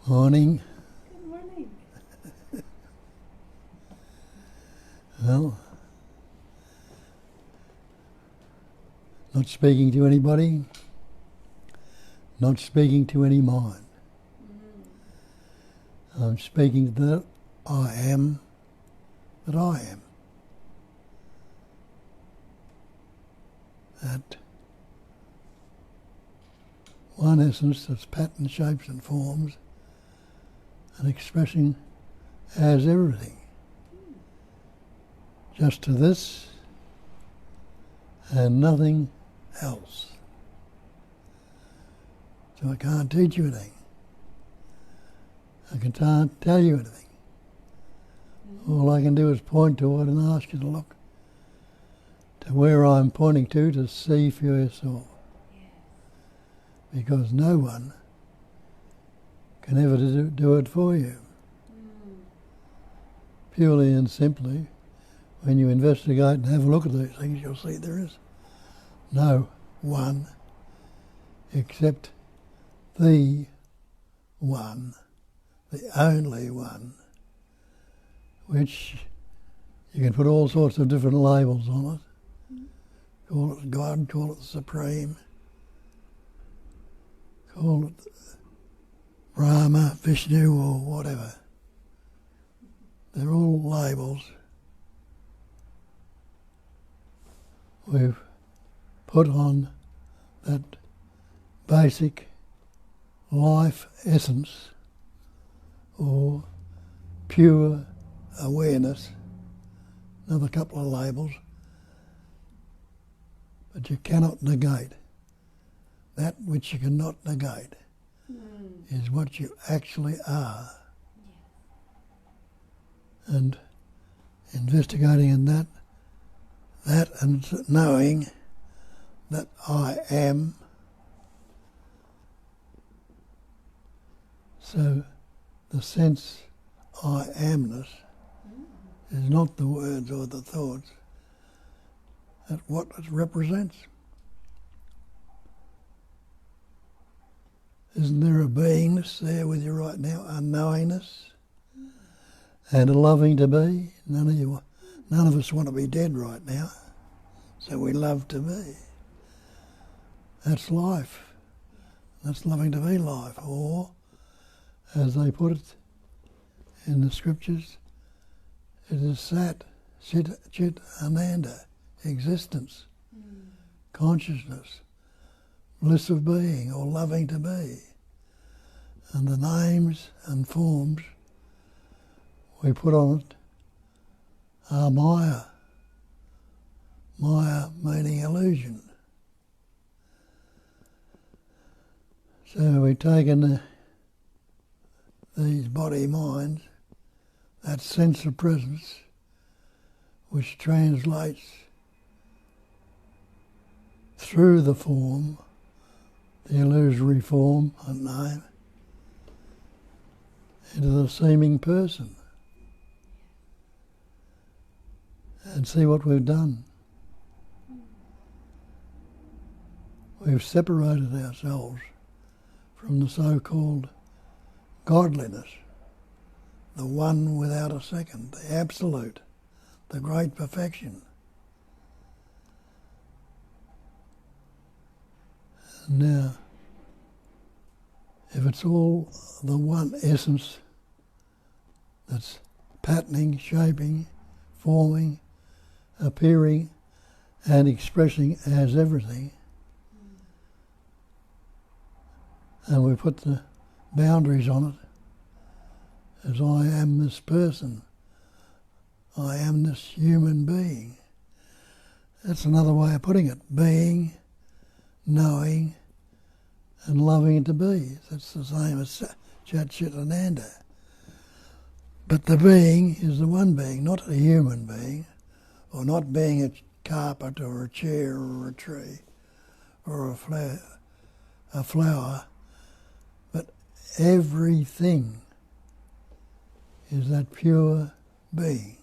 Morning. Good morning. Well, not speaking to anybody, not speaking to any mind. I'm speaking to that I am that I am. That one essence that's pattern, shapes and forms and expressing as everything. Just to this and nothing else. So I can't teach you anything. I can't tell you anything. All I can do is point to it and ask you to look to where I'm pointing to see for yourself. Because no one can ever do it for you. Purely and simply, when you investigate and have a look at these things, you'll see there is no one except the one, the only one, which you can put all sorts of different labels on it. Call it God, call it the Supreme, call it Brahma, Vishnu, or whatever. They're all labels we've put on that basic life essence or pure awareness, another couple of labels, but you cannot negate. That which you cannot negate is what you actually are. And investigating in that and knowing that I am. So the sense I amness is not the words or the thoughts, that's what it represents. Isn't there a beingness there with you right now, a knowingness and a loving to be? None of us want to be dead right now, so we love to be. That's life. That's loving to be life. Or, as they put it in the scriptures, it is Sat, Chit, Ananda, existence, consciousness, bliss of being, or loving to be. And the names and forms we put on it are Maya. Maya meaning illusion. So we've taken these body minds, that sense of presence, which translates through the form, the illusory form and name, into the seeming person. And see what we've done. We've separated ourselves from the so-called godliness, the one without a second, the absolute, the great perfection. And now, if it's all the one essence that's patterning, shaping, forming, appearing and expressing as everything, and we put the boundaries on it as I am this person, I am this human being. That's another way of putting it, being, knowing and loving to be. That's the same as Sat, Chit, Ananda. But the being is the one being, not a human being, or not being a carpet or a chair or a tree or a flower, but everything is that pure being.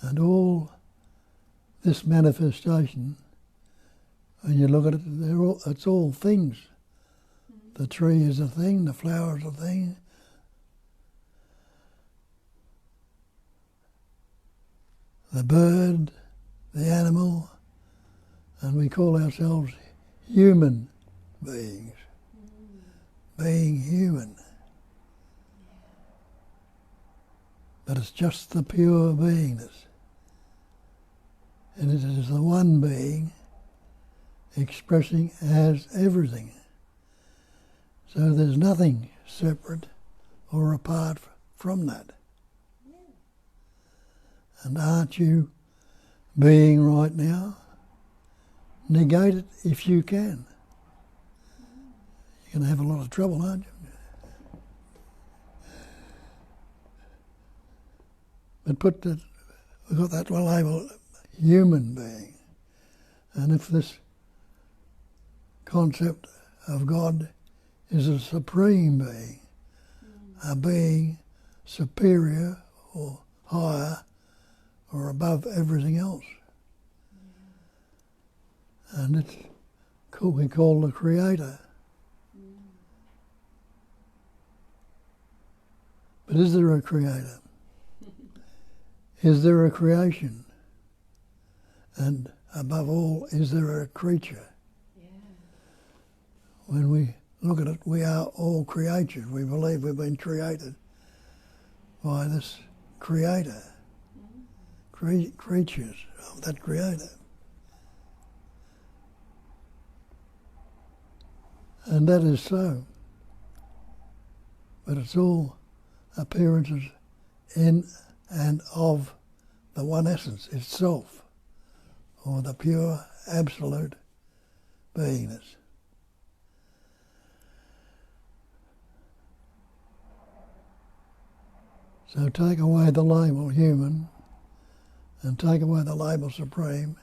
And all this manifestation, when you look at it, it's all things The tree is a thing, the flower is a thing. The bird, the animal, and we call ourselves human beings. Being human. But it's just the pure beingness. And it is the one being expressing as everything. So there's nothing separate or apart from that. And aren't you being right now? Negate it if you can. You're going to have a lot of trouble, aren't you? But we've got that label, human being. And if this concept of God is a supreme being, a being superior or higher or above everything else. And it's we call the Creator. But is there a Creator? Is there a creation? And above all, is there a creature? Yeah. When we look at it, we are all creatures. We believe we've been created by this Creator. Creatures of that Creator. And that is so. But it's all appearances in and of the one essence itself, or the pure absolute beingness. So take away the label human and take away the label supreme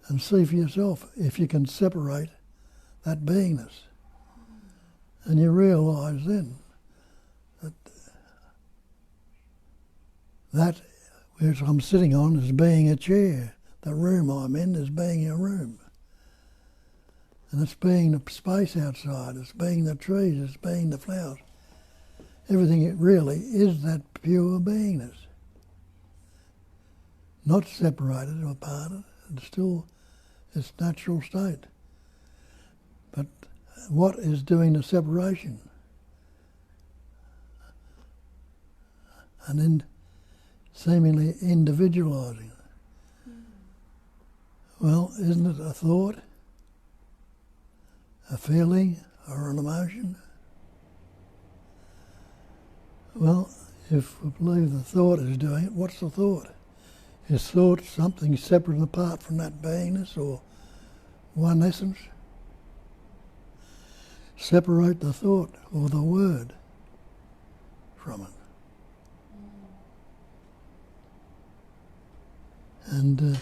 and see for yourself if you can separate that beingness. And you realise then that which I'm sitting on is being a chair. The room I'm in is being a room. And it's being the space outside, it's being the trees, it's being the flowers. Everything it really is that pure beingness. Not separated or parted, it's still its natural state. But what is doing the separation? And then seemingly individualising. Well, isn't it a thought, a feeling, or an emotion? Well, if we believe the thought is doing it, what's the thought? Is thought something separate and apart from that beingness or one essence? Separate the thought or the word from it. And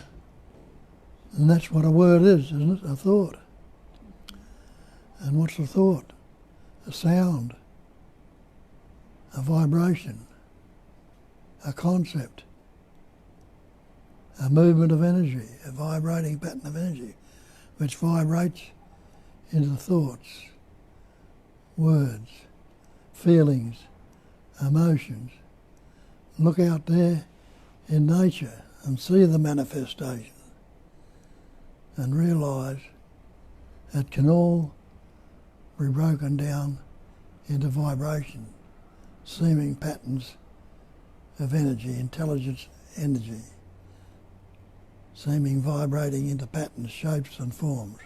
that's what a word is, isn't it? A thought. And what's a thought? A sound, a vibration, a concept, a movement of energy, a vibrating pattern of energy, which vibrates into thoughts, words, feelings, emotions. Look out there in nature and see the manifestation and realise it can all be broken down into vibration, seeming patterns of energy, intelligence energy, seeming vibrating into patterns, shapes and forms.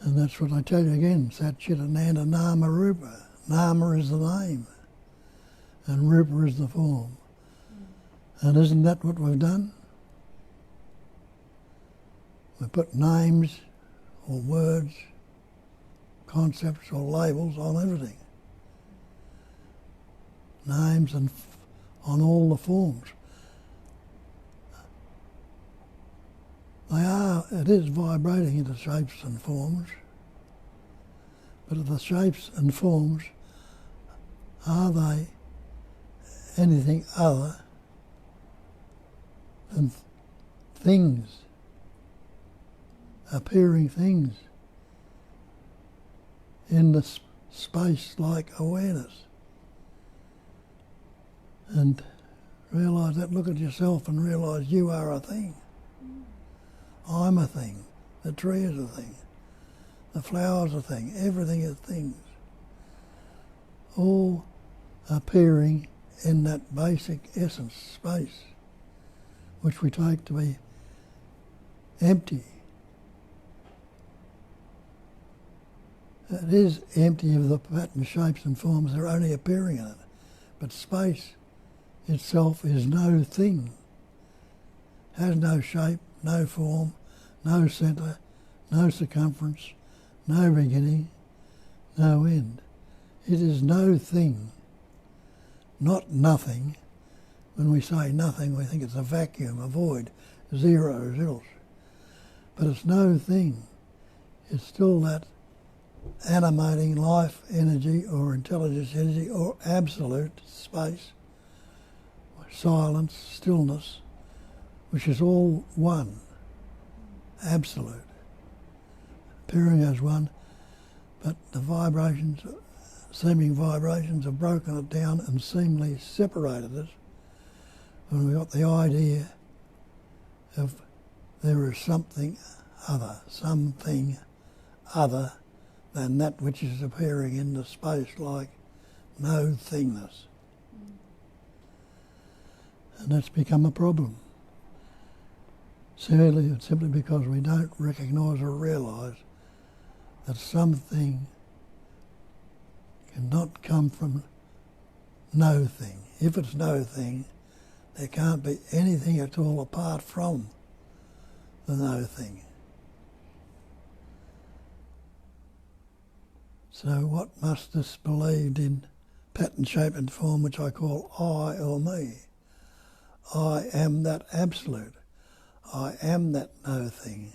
And that's what I tell you again, Sat Chit Ananda Nama Rupa. Nama is the name and Rupa is the form. And isn't that what we've done? We put names or words, concepts or labels on everything. Names and on all the forms. It is vibrating into shapes and forms, but the shapes and forms, are they anything other than things, appearing things in the space-like awareness. And realise that, look at yourself and realise you are a thing. I'm a thing. The tree is a thing. The flower's a thing. Everything is things. All appearing in that basic essence, space, which we take to be empty. It is empty of the pattern, shapes and forms that are only appearing in it. But space itself is no thing. Has no shape, no form, no centre, no circumference, no beginning, no end. It is no thing, not nothing. When we say nothing, we think it's a vacuum, a void, zero, zilch. But it's no thing. It's still that animating life energy or intelligence energy or absolute space, silence, stillness, which is all one, absolute, appearing as one, but the vibrations, seeming vibrations, have broken it down and seemingly separated it when we got the idea of there is something other than that which is appearing in the space like no thingness. And that's become a problem. Simply because we don't recognise or realise that something cannot come from no thing. If it's no thing, there can't be anything at all apart from the no thing. So what must this believed in pattern, shape and form, which I call I or me? I am that absolute. I am that no thing.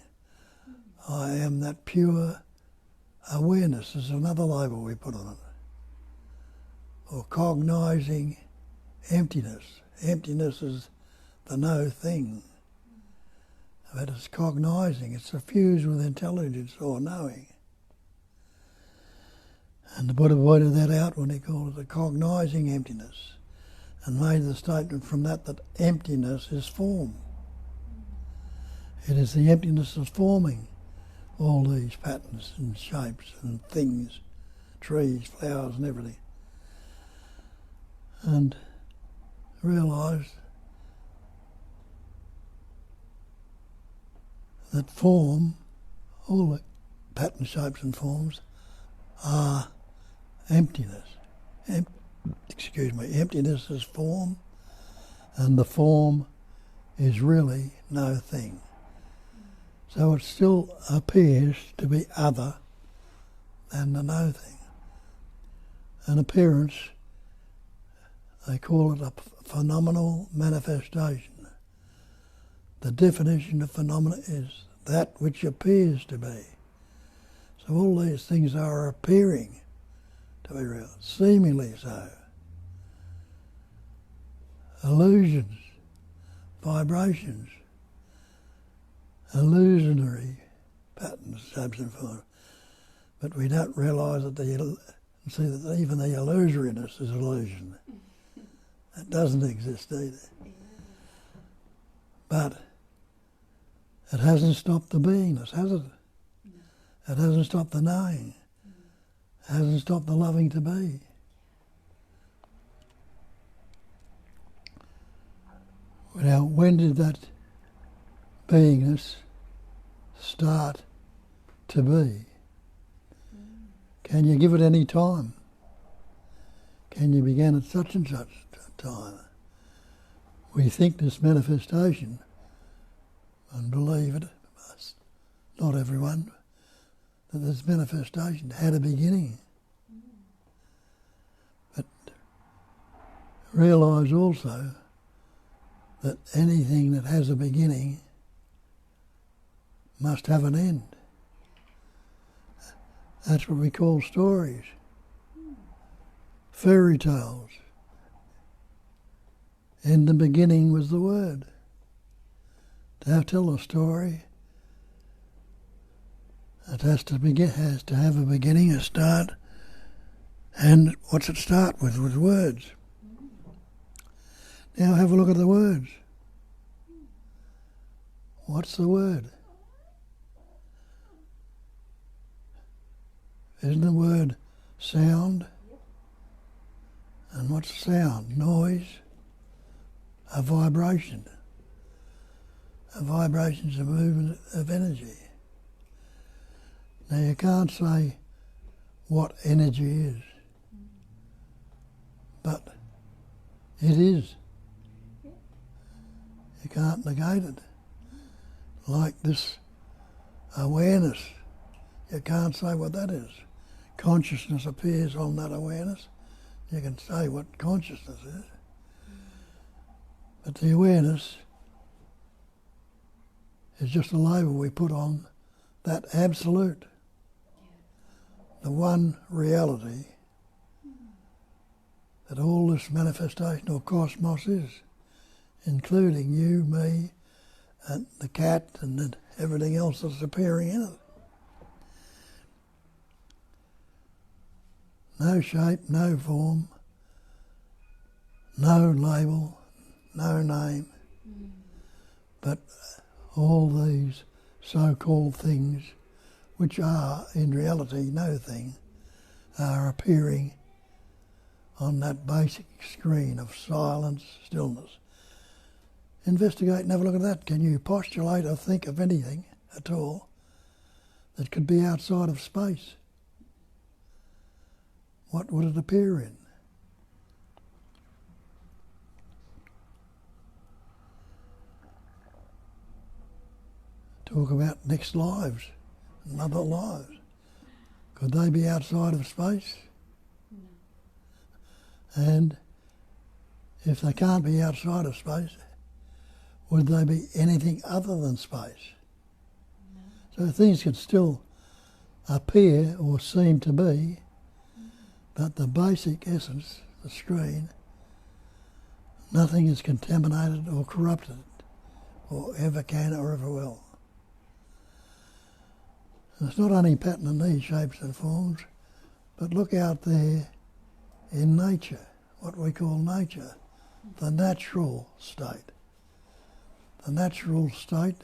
I am that pure awareness is another label we put on it. Or cognising emptiness. Emptiness is the no thing. But it's cognising, it's suffused with intelligence or knowing. And the Buddha pointed that out when he called it the cognising emptiness and made the statement from that emptiness is form. It is the emptiness of forming all these patterns and shapes and things, trees, flowers and everything. And realised that form, all the pattern, shapes and forms are emptiness. Emptiness is form, and the form is really no thing. So it still appears to be other than the no thing. An appearance, they call it a phenomenal manifestation. The definition of phenomena is that which appears to be. So all these things are appearing to be real, seemingly so. Illusions, vibrations, illusionary patterns, shapes and forms. But we don't realise that see that even the illusoriness is illusion. It doesn't exist either. But it hasn't stopped the beingness, has it? It hasn't stopped the knowing. It hasn't stopped the loving to be. Now, when did that beingness start to be? Can you give it any time? Can you begin at such and such time? We think this manifestation, and believe it, not everyone, that this manifestation had a beginning. But realise also that anything that has a beginning must have an end. That's what we call stories, fairy tales. In the beginning was the Word. To tell a story, it has to have a beginning, a start, And what's it start with? With words. Now have a look at the words. What's the word? Isn't the word sound? And what's sound? Noise. A vibration. A vibration is a movement of energy. Now you can't say what energy is, but it is. You can't negate it. Like this awareness, you can't say what that is. Consciousness appears on that awareness. You can say what consciousness is. But the awareness is just a label we put on that absolute, the one reality that all this manifestation or cosmos is, including you, me, and the cat and everything else that's appearing in it. No shape, no form, no label, no name, but all these so-called things, which are in reality no thing, are appearing on that basic screen of silence, stillness. Investigate and have a look at that. Can you postulate or think of anything at all that could be outside of space? What would it appear in? Talk about next lives and other lives. Could they be outside of space? No. And if they can't be outside of space, would they be anything other than space? No. So things could still appear or seem to be, but the basic essence, the screen, nothing is contaminated or corrupted, or ever can or ever will. And it's not only pattern in these shapes and forms, but look out there in nature, what we call nature, the natural state. The natural state,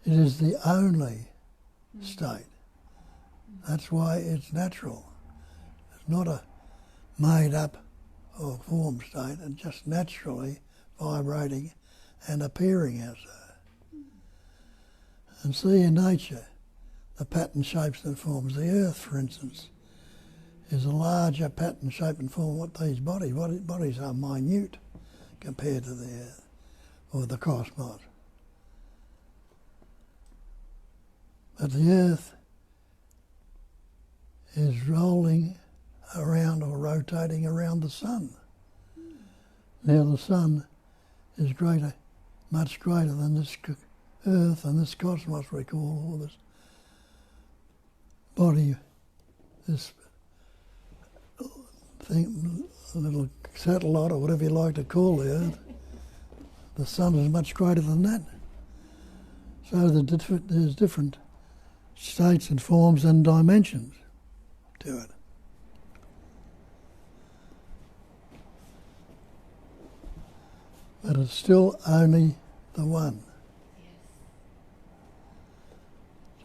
it is the only state. That's why it's natural. It's not a made-up or formed state, it's just naturally vibrating and appearing as so. And see in nature, the pattern, shapes and forms. The earth, for instance, is a larger pattern, shape and form what these bodies are minute compared to the earth or the cosmos. But the earth is rolling around or rotating around the sun. Now the sun is greater, much greater than this earth and this cosmos we call, or this body, this thing, little satellite or whatever you like to call the earth. The sun is much greater than that. So there's different states and forms and dimensions to it. But it's still only the one. Yes.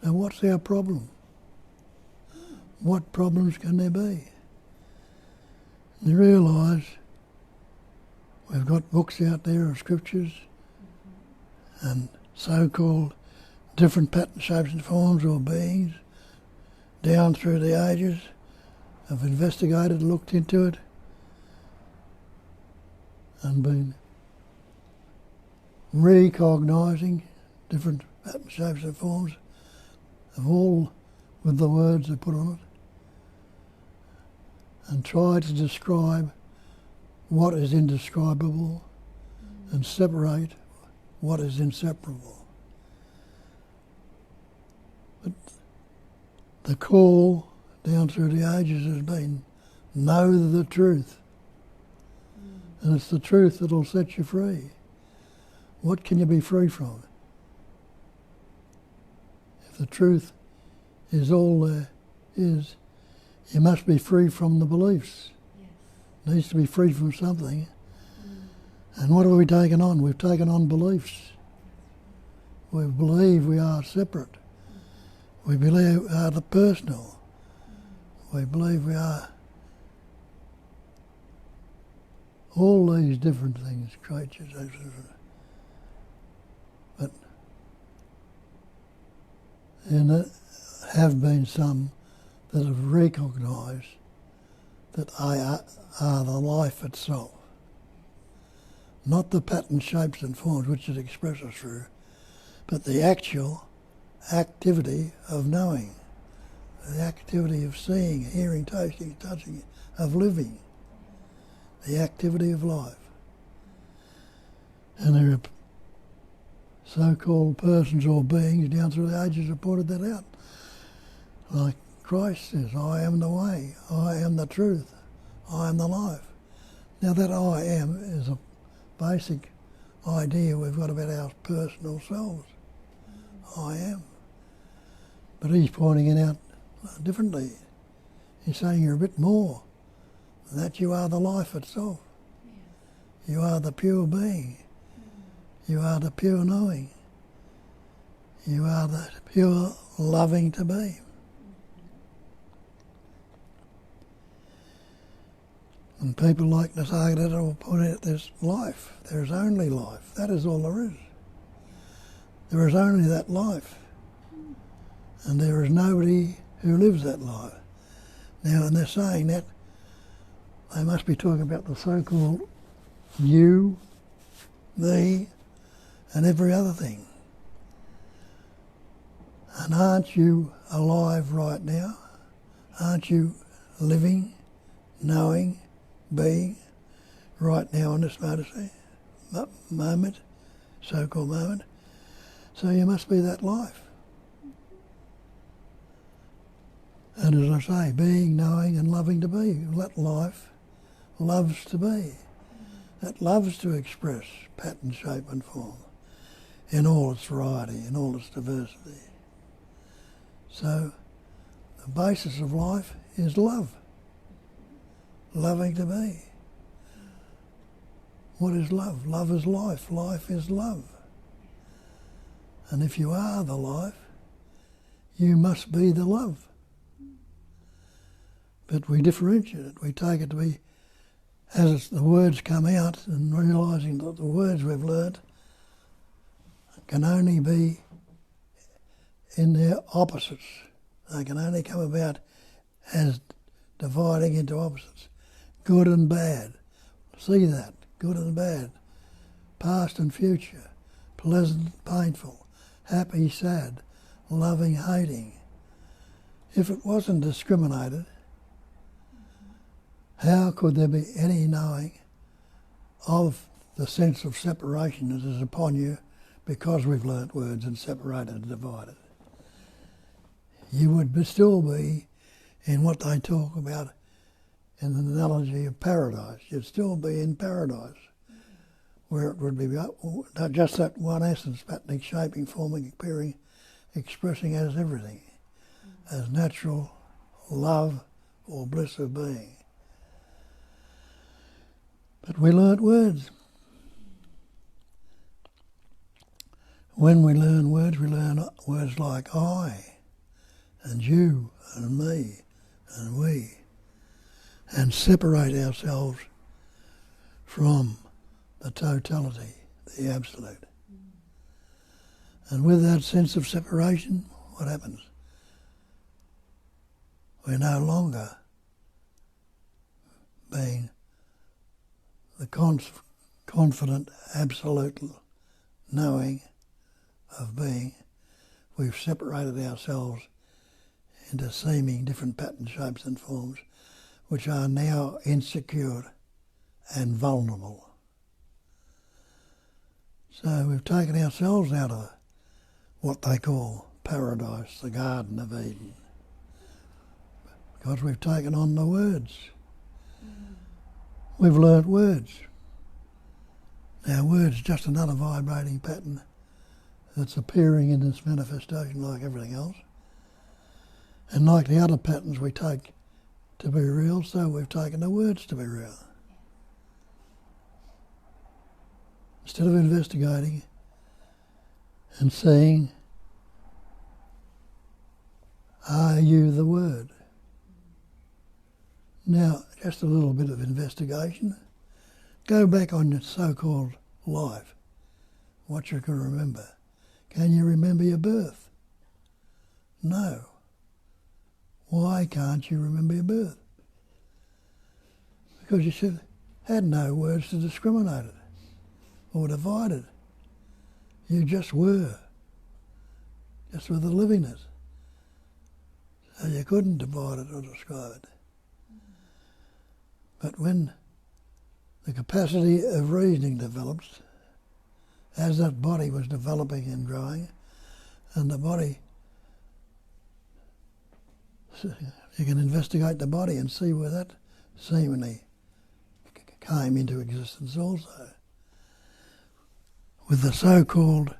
So what's our problem? What problems can there be? You realise we've got books out there of scriptures and so-called different patterns, shapes and forms or beings down through the ages have investigated, looked into it and been recognising different patterns, shapes and forms of all with the words they put on it and try to describe what is indescribable and separate what is inseparable. But the call down through the ages has been, know the truth. And it's the truth that'll set you free. What can you be free from? If the truth is all there is, You must be free from the beliefs. Yes. Needs to be free from something. And what have we taken on? We've taken on beliefs. We believe we are separate. We believe we are the personal. We believe we are all these different things, creatures. But there have been some that have recognised that I are the life itself. Not the pattern, shapes and forms which it expresses through, but the actual activity of knowing, the activity of seeing, hearing, tasting, touching, of living, the activity of life. And there are so-called persons or beings down through the ages have pointed that out. Like Christ says, I am the way, I am the truth, I am the life. Now that I am is a basic idea we've got about our personal selves. I am. But he's pointing it out differently. He's saying you're a bit more than that. You are the life itself. Yes. You are the pure being. You are the pure knowing. You are the pure loving to be. And people like to say that will point out there's life. There's only life. That is all there is. There is only that life. And there is nobody who lives that life. Now, and they're saying that, they must be talking about the so-called you, me, and every other thing. And aren't you alive right now? Aren't you living, knowing, being right now in this moment, so-called moment? So you must be that life. And as I say, being, knowing and loving to be. That life loves to be. That loves to express pattern, shape and form in all its variety, in all its diversity. So the basis of life is love. Loving to be. What is love? Love is life. Life is love. And if you are the life, you must be the love. But we differentiate it. We take it to be, as the words come out, and realising that the words we've learnt can only be in their opposites. They can only come about as dividing into opposites. Good and bad. See that. Good and bad. Past and future. Pleasant, painful. Happy, sad. Loving, hating. If it wasn't discriminated, how could there be any knowing of the sense of separation that is upon you because we've learnt words and separated and divided? You would still be in what they talk about in the analogy of paradise. You'd still be in paradise, where it would be not just that one essence, patterning, shaping, forming, appearing, expressing as everything, as natural love or bliss of being. But we learnt words. When we learn words like I, and you, and me, and we, and separate ourselves from the totality, the absolute. And with that sense of separation, what happens? We're no longer being the confident, absolute knowing of being. We've separated ourselves into seeming different patterns, shapes and forms, which are now insecure and vulnerable. So we've taken ourselves out of what they call paradise, the Garden of Eden, because we've taken on the words. We've learnt words. Now words just another vibrating pattern that's appearing in this manifestation like everything else. And like the other patterns we take to be real, so we've taken the words to be real. Instead of investigating and seeing, are you the word? Now, just a little bit of investigation. Go back on your so-called life, what you can remember. Can you remember your birth? No. Why can't you remember your birth? Because you had no words to discriminate it or divide it. You just were, just with the livingness. So you couldn't divide it or describe it. But when the capacity of reasoning develops, as that body was developing and growing, and the body, you can investigate the body and see where that seemingly came into existence also. With the so-called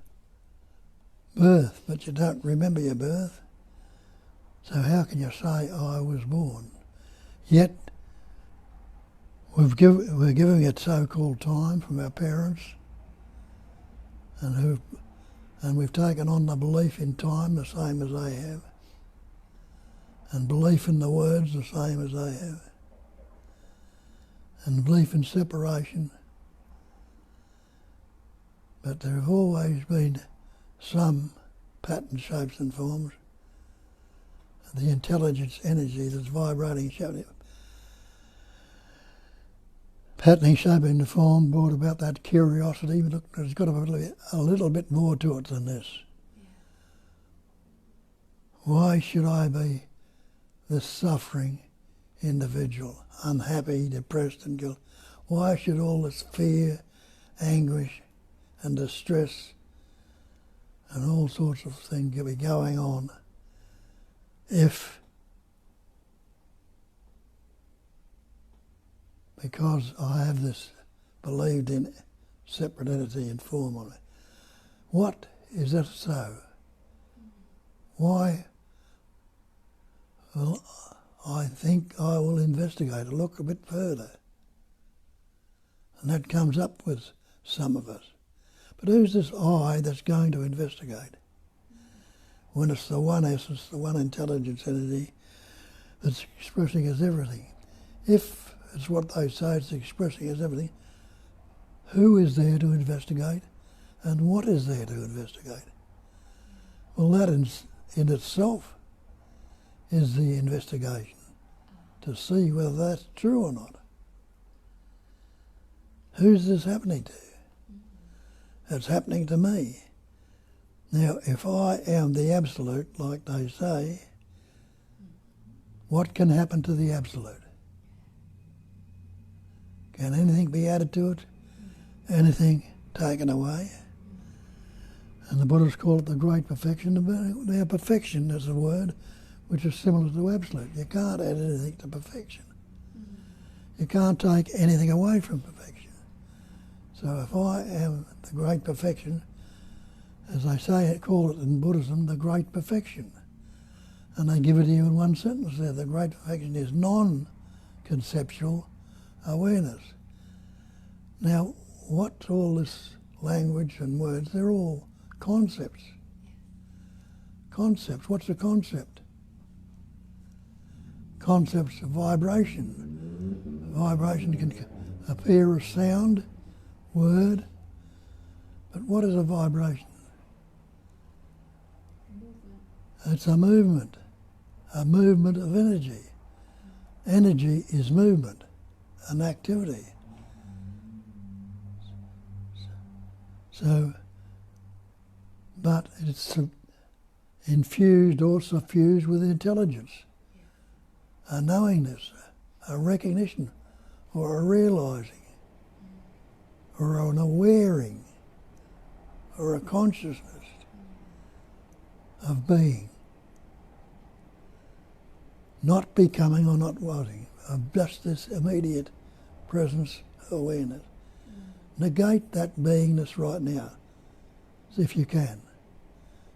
birth, but you don't remember your birth, so how can you say, I was born? Yet we're giving it so-called time from our parents, and we've taken on the belief in time the same as they have, and belief in the words the same as they have, and belief in separation. But there have always been some pattern, shapes and forms. The intelligence energy that's vibrating, patterning, shaping the form brought about that curiosity. But look, there's got to be a little bit more to it than this. Why should I be this suffering individual, unhappy, depressed and guilty? Why should all this fear, anguish and distress and all sorts of things be going on if, because I have this believed in separate entity and form on it? What is that so? Why? Well, I think I will investigate, look a bit further. And that comes up with some of us. But who's this I that's going to investigate? When it's the one essence, the one intelligence entity that's expressing as everything. If it's what they say it's expressing as everything, who is there to investigate and what is there to investigate? Well, that in itself is the investigation, to see whether that's true or not. Who's this happening to? It's happening to me. Now, if I am the absolute, like they say, what can happen to the absolute? Can anything be added to it? Anything taken away? And the Buddhists call it the great perfection. Now, perfection is a word which is similar to absolute. You can't add anything to perfection. You can't take anything away from perfection. So if I am the great perfection, as they say, call it in Buddhism, the great perfection. And they give it to you in one sentence there. The great perfection is non-conceptual awareness. Now, what's all this language and words? They're all concepts. Concepts. What's a concept? Concepts of vibration. Vibration can appear as sound, word, but what is a vibration? It's a movement of energy. Energy is movement, an activity. So, but it's infused or suffused with intelligence, a knowingness, a recognition, or a realising, or an awareing, or a consciousness of being. Not becoming or not wanting, of just this immediate presence awareness. Negate that beingness right now, if you can.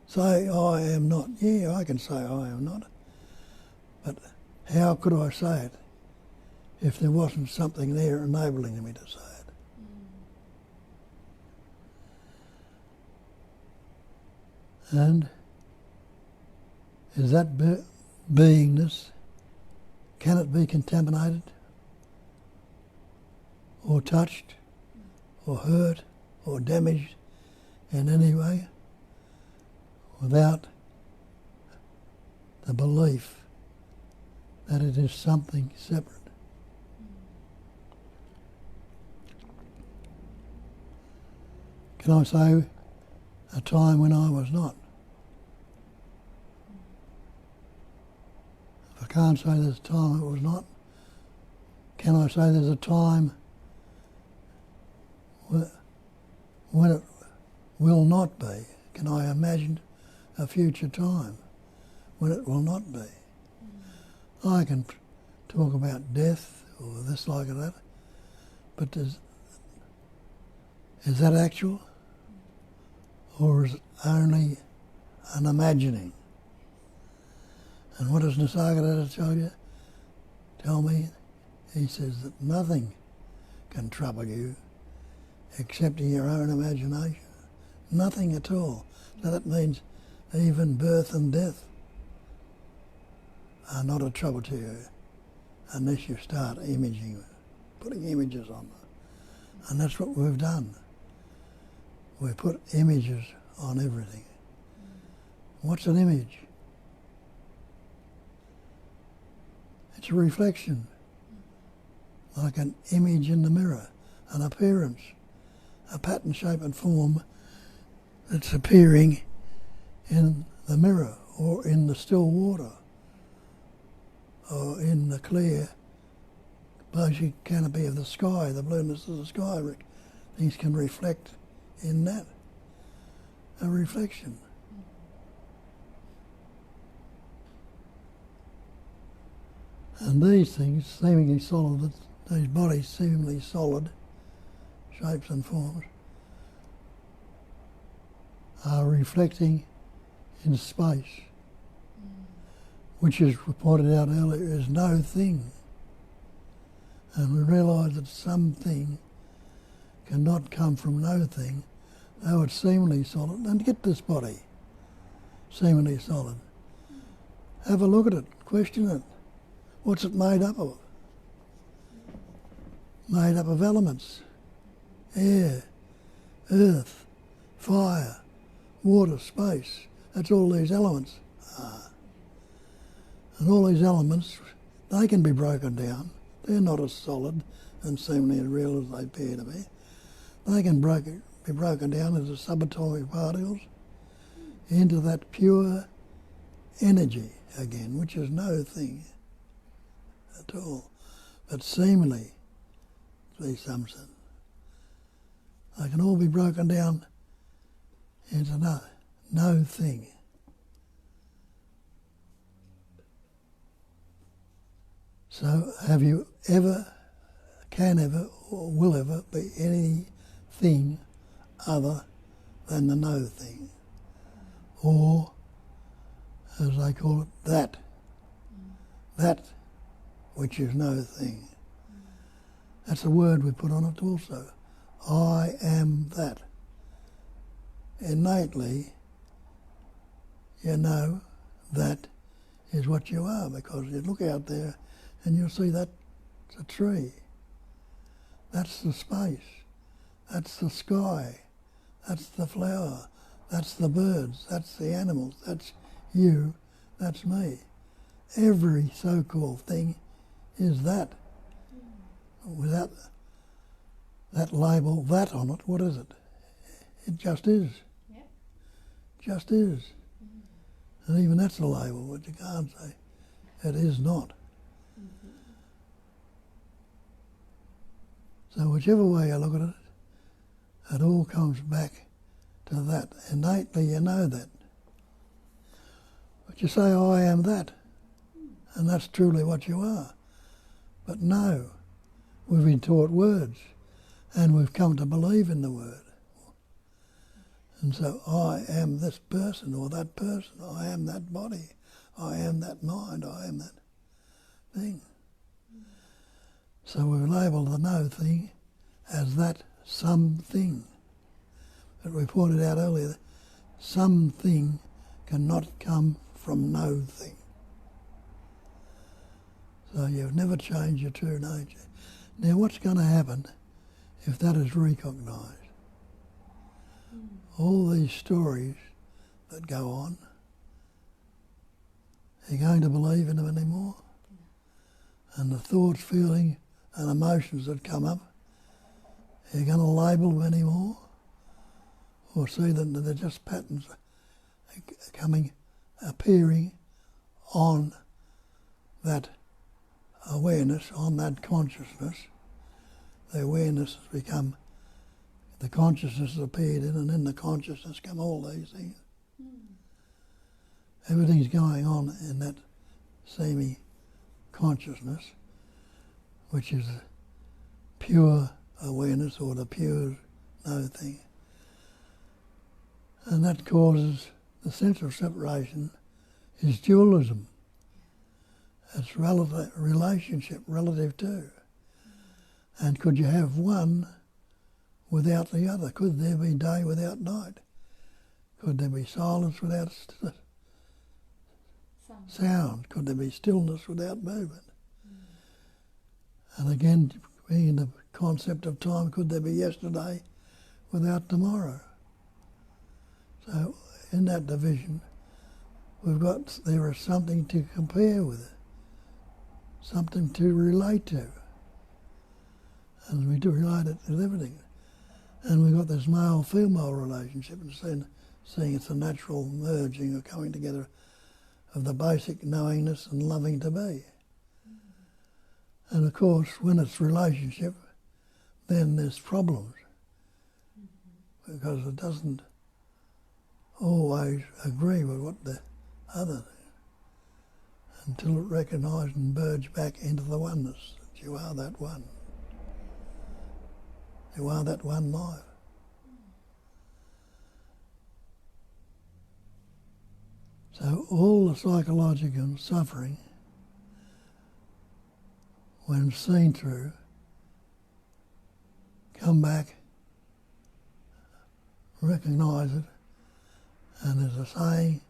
Say, I am not. Yeah, I can say I am not. But how could I say it if there wasn't something there enabling me to say it? And is that beingness, can it be contaminated or touched or hurt or damaged in any way without the belief that it is something separate? Can I say a time when I was not? If I can't say there's a time it was not, can I say there's a time when it will not be? Can I imagine a future time when it will not be? I can talk about death or this like that, but is that actual? Or is it only an imagining? And what does Nisargadatta tell me? He says that nothing can trouble you excepting your own imagination. Nothing at all. So that means even birth and death are not a trouble to you unless you start imaging, putting images on them. And that's what we've done. We put images on everything. What's an image? It's a reflection, like an image in the mirror, an appearance, a pattern, shape and form that's appearing in the mirror or in the still water or in the clear basic canopy of the sky, the blueness of the sky. Things can reflect in that, a reflection. And these things, seemingly solid, these bodies seemingly solid, shapes and forms, are reflecting in space, which, as we pointed out earlier, is no thing. And we realise that something cannot come from no thing, though it's seemingly solid. And get this body, seemingly solid. Have a look at it, question it. What's it made up of? Made up of elements. Air, earth, fire, water, space. That's all these elements are. And all these elements, they can be broken down. They're not as solid and seemingly as real as they appear to be. They can be broken down into subatomic particles into that pure energy again, which is no thing at all, but seemingly to be something. They can all be broken down into no thing. So have you ever, can ever, or will ever be anything other than the no thing? Or, as they call it, that which is no thing. That's a word we put on it also. I am that. Innately, you know that is what you are, because you look out there and you'll see that's a tree. That's the space. That's the sky. That's the flower. That's the birds. That's the animals. That's you. That's me. Every so-called thing is that. Without that label, that on it, what is it? It just is. Yep. Just is. Mm-hmm. And even that's a label, but you can't say it is not. Mm-hmm. So whichever way you look at it, it all comes back to that. Innately you know that. But you say, oh, I am that. And that's truly what you are. But no, we've been taught words and we've come to believe in the word. And so I am this person or that person, I am that body, I am that mind, I am that. thing. So we've labelled the no thing as that something. But we pointed out earlier that something cannot come from no thing. So you've never changed your true nature. Now what's going to happen if that is recognised? All these stories that go on, are you going to believe in them anymore? And the thoughts, feelings and emotions that come up, are you going to label them anymore? Or see that they're just patterns appearing on that awareness, on that consciousness. The awareness has become, the consciousness has appeared in, and in the consciousness come all these things. Everything's going on in that semi-consciousness, which is pure awareness or the pure no thing. And that causes the sense of separation is dualism. It's relationship relative to. And could you have one without the other? Could there be day without night? Could there be silence without sound? Could there be stillness without movement? And again, being in the concept of time, could there be yesterday without tomorrow? So in that division, there is something to compare with it, something to relate to. And we do relate it with everything. And we've got this male-female relationship, and seeing it's a natural merging or coming together of the basic knowingness and loving to be. And of course, when it's relationship, then there's problems, because it doesn't always agree with what the other thing, until it recognises and merges back into the oneness, that you are that one. You are that one life. So all the psychological suffering, when seen through, come back, recognise it, and there's a saying,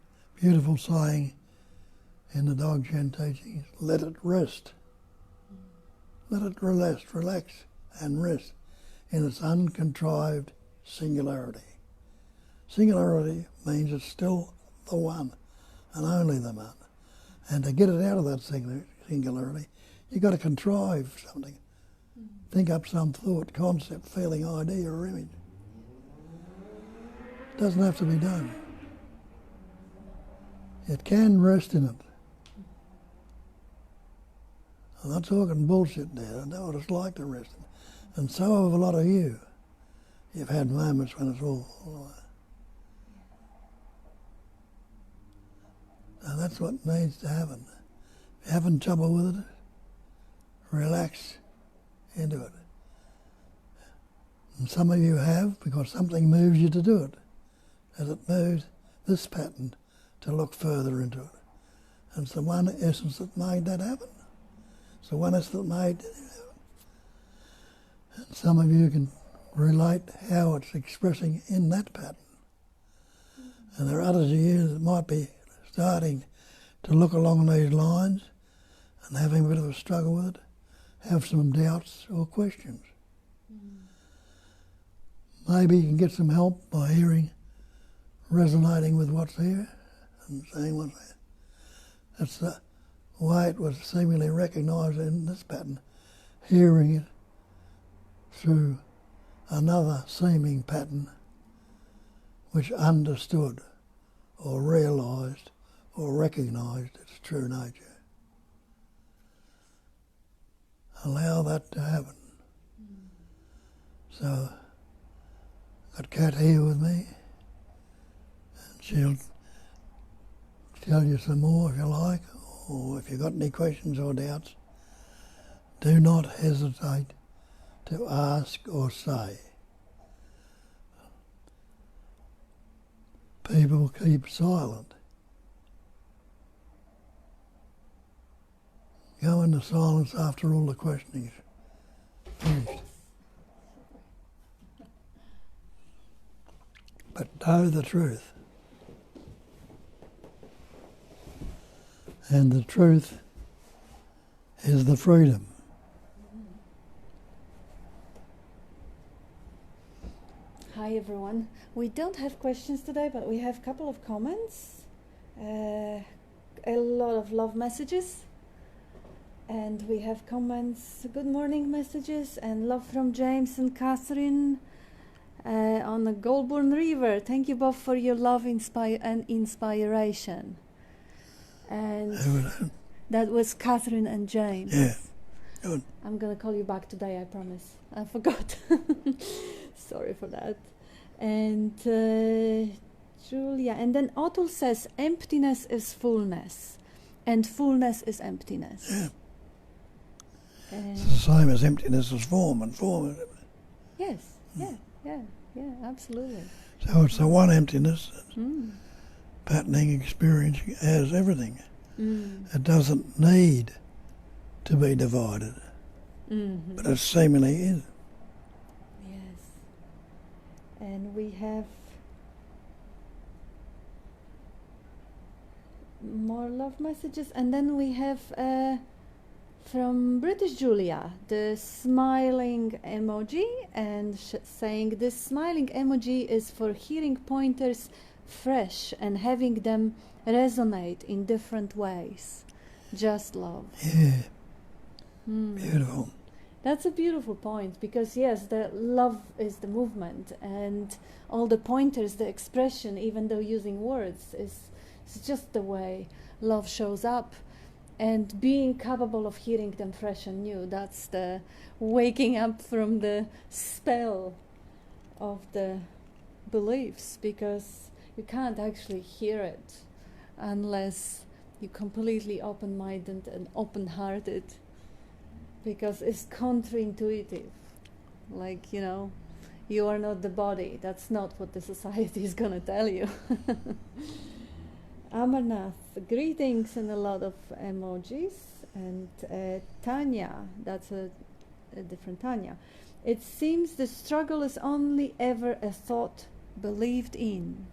beautiful saying in the Dog Chen teachings, let it rest. Let it relax and rest in its uncontrived singularity. Singularity means it's still the one and only the one. And to get it out of that singularity, you've got to contrive something. Think up some thought, concept, feeling, idea or image. It doesn't have to be done. It can rest in it. I'm not talking bullshit there. I know what it's like to rest in it. And so have a lot of you. You've had moments when it's all right. So that's what needs to happen. If you're having trouble with it, relax into it. And some of you have, because something moves you to do it. As it moves this pattern to look further into it. And it's the one essence that made that happen. It's the one essence that made it happen. And some of you can relate how it's expressing in that pattern. And there are others of you that might be starting to look along these lines and having a bit of a struggle with it, have some doubts or questions. Maybe you can get some help by hearing, resonating with what's here and saying what's there. That's the way it was seemingly recognised in this pattern, hearing it through another seeming pattern which understood or realised or recognised its true nature. Allow that to happen. So, I've got Kat here with me, and she'll tell you some more if you like, or if you've got any questions or doubts, do not hesitate to ask or say. People keep silent. go into silence after all the questioning's finished. But know the truth. And the truth is the freedom. Hi everyone. We don't have questions today, but we have a couple of comments, a lot of love messages, and we have comments, good morning messages, and love from James and Catherine on the Goulburn River. Thank you both for your love and inspiration. And that was Catherine and James. Yeah, good. I'm going to call you back today, I promise. I forgot. Sorry for that. And Julia, and then Otto says, emptiness is fullness, and fullness is emptiness. Yeah. And It's the same as emptiness is form, and form is emptiness. yes, yeah, absolutely. So it's the one emptiness, patterning, experiencing as everything. It doesn't need to be divided, but it seemingly is. Yes. And we have more love messages, and then we have from British Julia the smiling emoji, and saying this smiling emoji is for hearing pointers fresh and having them resonate in different ways. Just love. Yeah, beautiful. That's a beautiful point, because yes, the love is the movement, and all the pointers, the expression, even though using words, is just the way love shows up. And being capable of hearing them fresh and new, that's the waking up from the spell of the beliefs, because you can't actually hear it unless you're completely open-minded and open-hearted, because it's counterintuitive. Like, you are not the body. That's not what the society is going to tell you. Amarnath, greetings, and a lot of emojis. And Tanya, that's a different Tanya. It seems the struggle is only ever a thought believed in.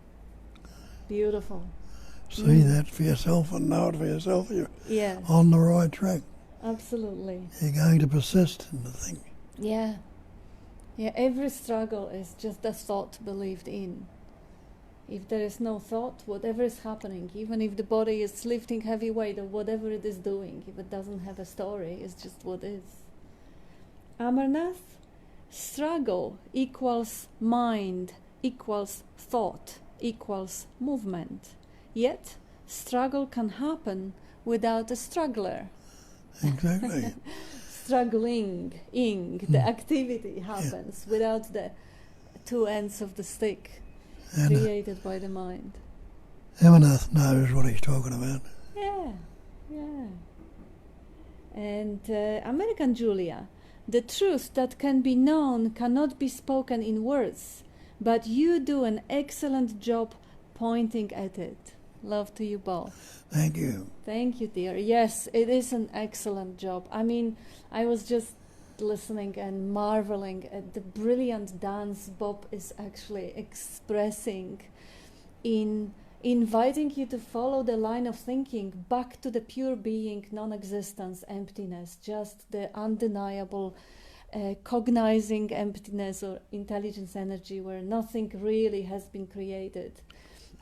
Beautiful. See that for yourself and know it for yourself. You're Yeah, on the right track. absolutely. You're going to persist in the thing. Yeah. Yeah, every struggle is just a thought believed in. If there is no thought, whatever is happening, even if the body is lifting heavy weight or whatever it is doing, if it doesn't have a story, it's just what is. Amarnath, struggle equals mind, equals thought, equals movement. Yet, struggle can happen without a struggler. Exactly. Struggling, the activity happens without the two ends of the stick created by the mind. Amarnath knows what he's talking about. Yeah. And American Julia, the truth that can be known cannot be spoken in words, but you do an excellent job pointing at it. Love to you both. Thank you. Thank you, dear. Yes, it is an excellent job. I mean, I was just listening and marveling at the brilliant dance Bob is actually expressing in inviting you to follow the line of thinking back to the pure being, non-existence, emptiness, just the undeniable cognizing emptiness or intelligence energy where nothing really has been created.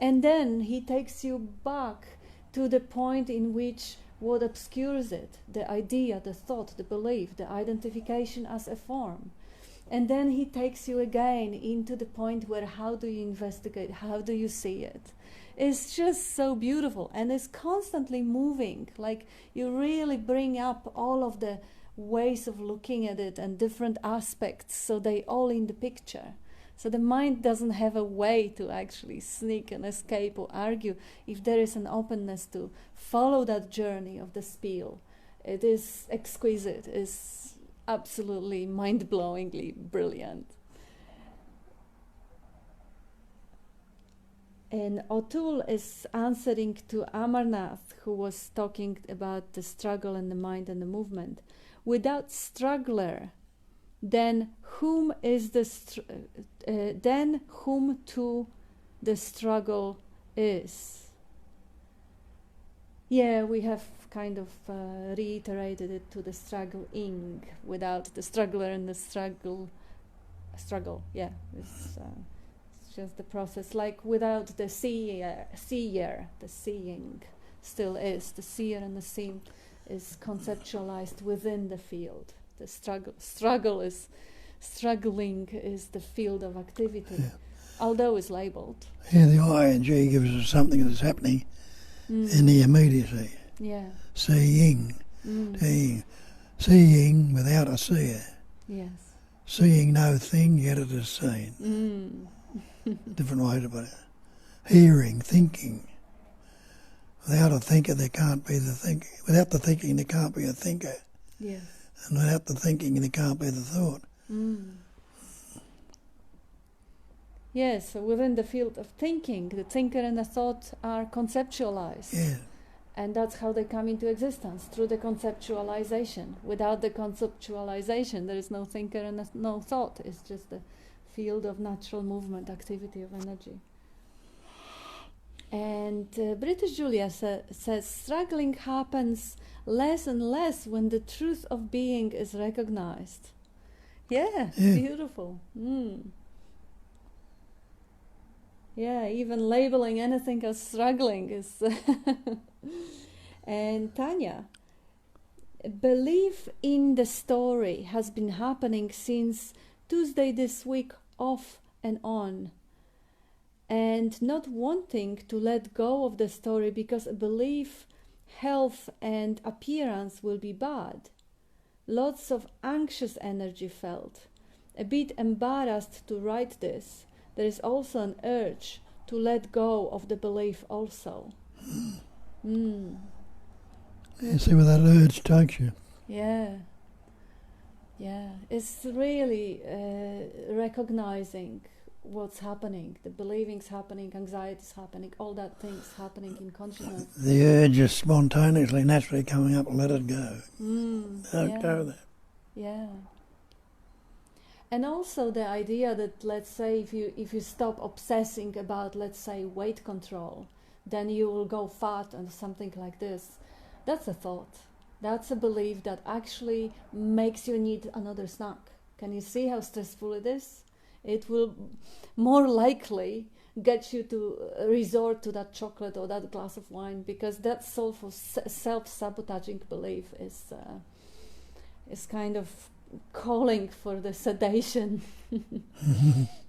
And then he takes you back to the point in which what obscures it, the idea, the thought, the belief, the identification as a form. And then he takes you again into the point where how do you investigate, how do you see it? It's just so beautiful, and it's constantly moving. Like, you really bring up all of the ways of looking at it and different aspects, so they all in the picture. So the mind doesn't have a way to actually sneak and escape or argue if there is an openness to follow that journey of the spiel. It is exquisite, it's absolutely mind-blowingly brilliant. And O'Toole is answering to Amarnath, who was talking about the struggle in the mind and the movement. Without struggler, then whom to the struggle is? Yeah, we have kind of reiterated it to the struggling. Without the struggler and the struggle. Yeah, it's just the process. Like without the seer, the seeing still is. The seer and the seen is conceptualized within the field. The struggling is the field of activity, although it's labeled. Yeah, the ing gives us something that's happening in the immediacy. Yeah. Seeing. Seeing without a seer. Yes. Seeing no thing, yet it is seen. Different way to put it. Hearing, thinking. Without a thinker, there can't be the thinking. Without the thinking, there can't be a thinker. Yes. And without the thinking, there can't be the thought. Yes, so within the field of thinking, the thinker and the thought are conceptualized. Yeah. And that's how they come into existence, through the conceptualization. Without the conceptualization, there is no thinker and no thought. It's just the field of natural movement, activity of energy. And British Julia says, struggling happens less and less when the truth of being is recognized. Yeah. Beautiful. Yeah, even labeling anything as struggling is... And Tanya, belief in the story has been happening since Tuesday this week, off and on. And not wanting to let go of the story because a belief, health and appearance will be bad. Lots of anxious energy felt. A bit embarrassed to write this. There is also an urge to let go of the belief also. Yeah, see where that urge takes you. Yeah. Yeah. It's really recognizing what's happening. The believing's happening, anxiety's happening, all that things happening in consciousness. The urge is spontaneously, naturally coming up, let it go. Don't go there. Yeah. And also the idea that, let's say, if you stop obsessing about, let's say, weight control, then you will go fat and something like this. That's a thought. That's a belief that actually makes you need another snack. Can you see how stressful it is? It will more likely get you to resort to that chocolate or that glass of wine, because that self-sabotaging belief is kind of calling for the sedation.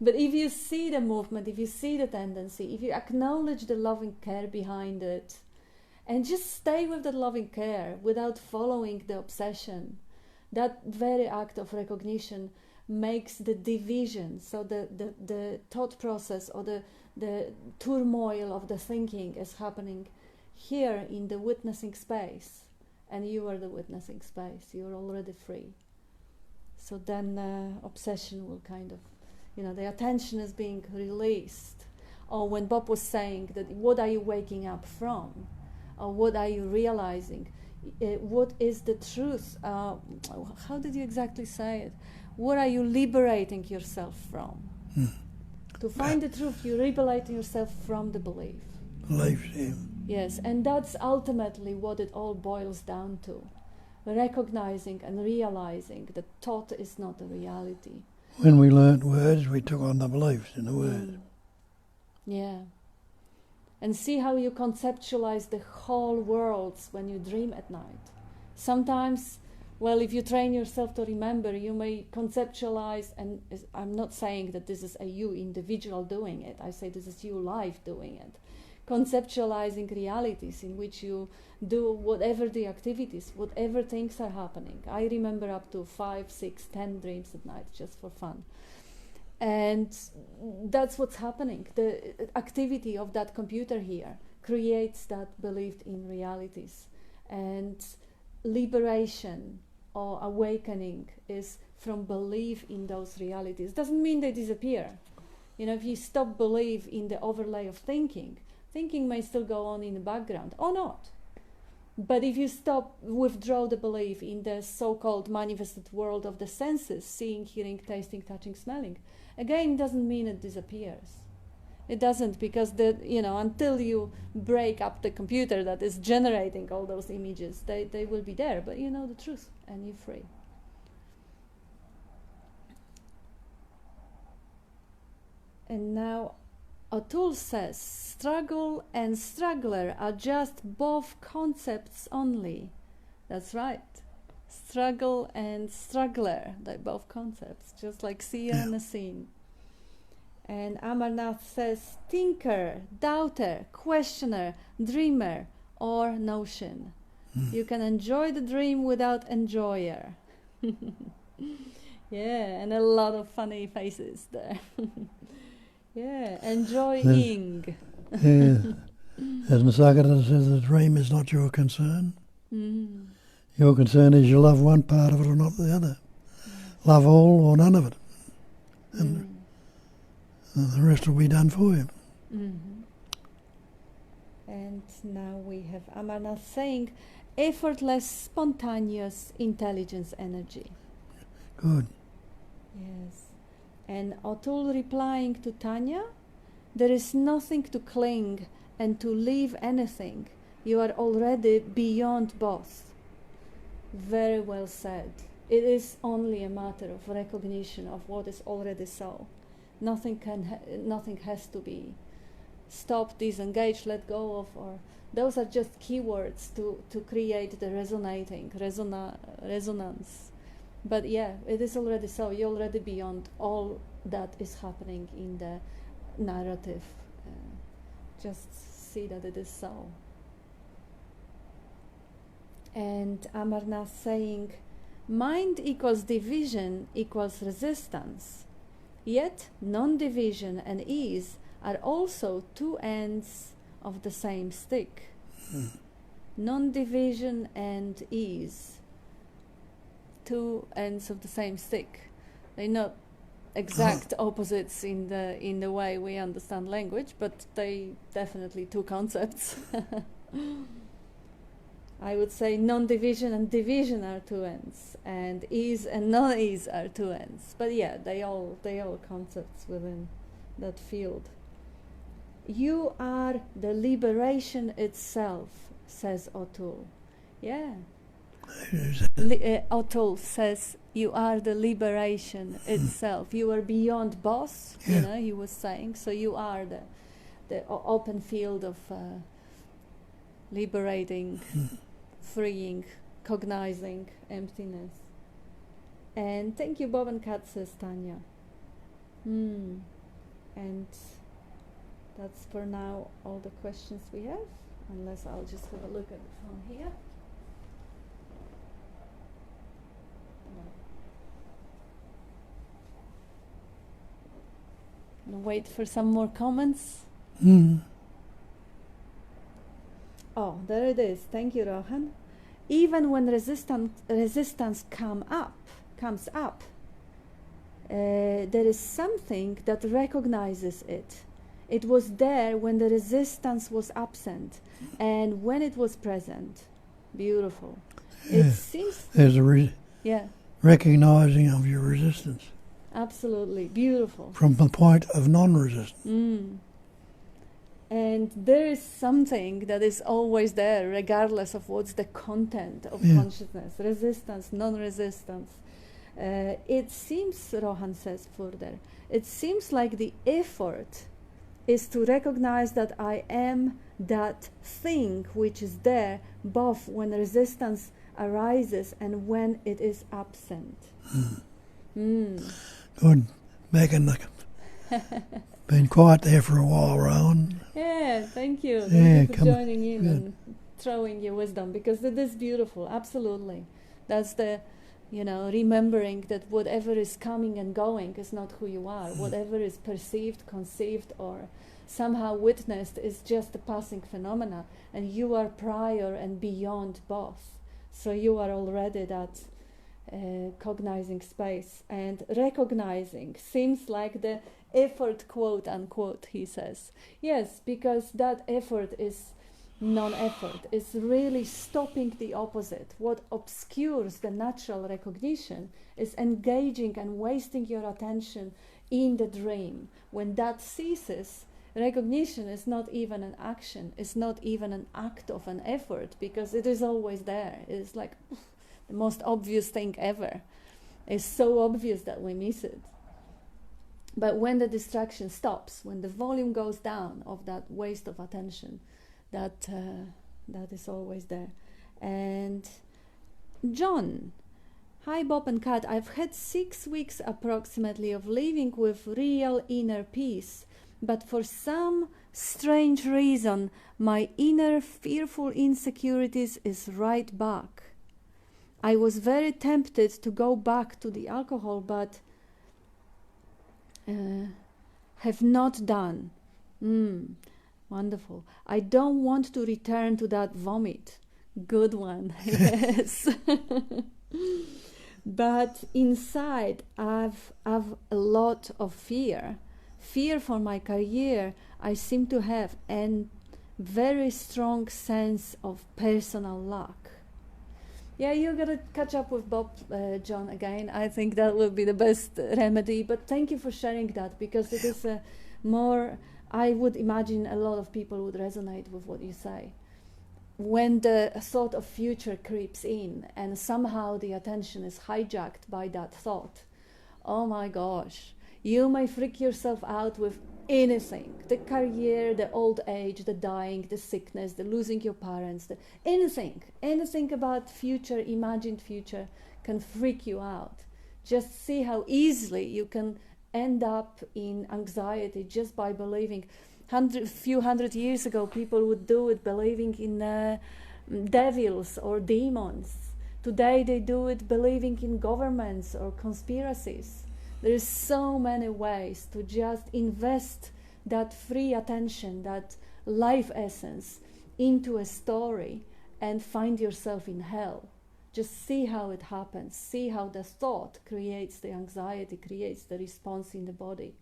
But if you see the movement, if you see the tendency, if you acknowledge the loving care behind it, and just stay with that loving care without following the obsession, that very act of recognition makes the division. So the thought process or the turmoil of the thinking is happening here in the witnessing space, and you are the witnessing space. You're already free. So then obsession will kind of, the attention is being released. Or when Bob was saying that, what are you waking up from? Or what are you realizing? What is the truth? How did you exactly say it? What are you liberating yourself from? To find the truth, you're liberating yourself from the belief. Beliefs, yeah. Yes, and that's ultimately what it all boils down to. Recognizing and realizing that thought is not a reality. When we learnt words, we took on the beliefs in the words. Yeah. And see how you conceptualize the whole worlds when you dream at night. Sometimes, well, if you train yourself to remember, you may conceptualize, and I'm not saying that this is a you individual doing it, I say this is you life doing it. Conceptualizing realities in which you do whatever the activities, whatever things are happening. I remember up to 5, 6, 10 dreams at night, just for fun. And that's what's happening. The activity of that computer here creates that belief in realities. And liberation or awakening is from belief in those realities. Doesn't mean they disappear. You know, if you stop belief in the overlay of thinking, thinking may still go on in the background or not. But if you withdraw the belief in the so-called manifested world of the senses, seeing, hearing, tasting, touching, smelling, again, doesn't mean it disappears. It doesn't, because until you break up the computer that is generating all those images, they will be there. But you know the truth, and you're free. And now, Atul says, struggle and struggler are just both concepts only. That's right. Struggle and struggler, they're both concepts, just like seer and a seen. And Amarnath says, thinker, doubter, questioner, dreamer, or notion. You can enjoy the dream without enjoyer. Yeah, and a lot of funny faces there. Yeah, enjoying. Yeah. As Nisargadatta says, the dream is not your concern. Your concern is you love one part of it or not the other. Love all or none of it. And the rest will be done for you. And now we have Amarnath saying, effortless, spontaneous intelligence energy. Good. Yes. And Atul replying to Tanya, there is nothing to cling and to leave anything. You are already beyond both. Very well said. It is only a matter of recognition of what is already so. Nothing has to be stopped, disengaged, let go of, or those are just keywords to create the resonance. But yeah, it is already so. You're already beyond all that is happening in the narrative. Just see that it is so. And Amarnath saying, mind equals division equals resistance. Yet non-division and ease are also two ends of the same stick. Non-division and ease, two ends of the same stick. They're not exact opposites in the way we understand language, but they definitely two concepts. I would say non-division and division are two ends, and ease and non-ease are two ends. But yeah, they all concepts within that field. You are the liberation itself, says Atul. Yeah. Atul says, you are the liberation itself. You are beyond boss, he was saying. So you are the open field of liberating, freeing, cognizing emptiness. And thank you, Bob and Kat, says Tanya. And that's for now all the questions we have, unless I'll just have a look at the phone here. Wait for some more comments. Oh, there it is. Thank you, Rohan. Even when resistance comes up, there is something that recognizes it. It was there when the resistance was absent, and when it was present. Beautiful. Yeah. It seems. There's a recognizing of your resistance. Absolutely beautiful. From the point of non-resistance. And there is something that is always there, regardless of what's the content of consciousness, resistance, non-resistance. It seems, Rohan says further, it seems like the effort is to recognize that I am that thing which is there, both when resistance arises and when it is absent. Good. Been quiet there for a while, Rowan. Yeah, thank you. Thank you for joining in and throwing your wisdom, because it is beautiful. Absolutely. That's the, remembering that whatever is coming and going is not who you are. Whatever is perceived, conceived, or somehow witnessed is just a passing phenomena, and you are prior and beyond both. So you are already that cognizing space, and recognizing seems like the effort, quote unquote, he says. Yes, because that effort is non-effort, is really stopping the opposite. What obscures the natural recognition is engaging and wasting your attention in the dream. When that ceases, recognition is not even an action, it's not even an act of an effort, because it is always there. It's like the most obvious thing ever. It's so obvious that we miss it. But when the distraction stops, when the volume goes down of that waste of attention, that is always there. And John, hi Bob and Kat, I've had 6 weeks approximately of living with real inner peace, but for some strange reason my inner fearful insecurities is right back. I was very tempted to go back to the alcohol, but have not done. Wonderful. I don't want to return to that vomit. Good one. Yes. But inside I've a lot of fear. Fear for my career I seem to have, and very strong sense of personal lack. Yeah, you gotta catch up with Bob, John, again. I think that will be the best remedy. But thank you for sharing that, because it is more, I would imagine a lot of people would resonate with what you say. When the thought of future creeps in and somehow the attention is hijacked by that thought, oh my gosh, you may freak yourself out with anything. The career, the old age, the dying, the sickness, the losing your parents, anything about future, imagined future can freak you out. Just see how easily you can end up in anxiety just by believing. Few hundred years ago, people would do it believing in devils or demons. Today they do it believing in governments or conspiracies. There is so many ways to just invest that free attention, that life essence into a story and find yourself in hell. Just see how it happens. See how the thought creates the anxiety, creates the response in the body.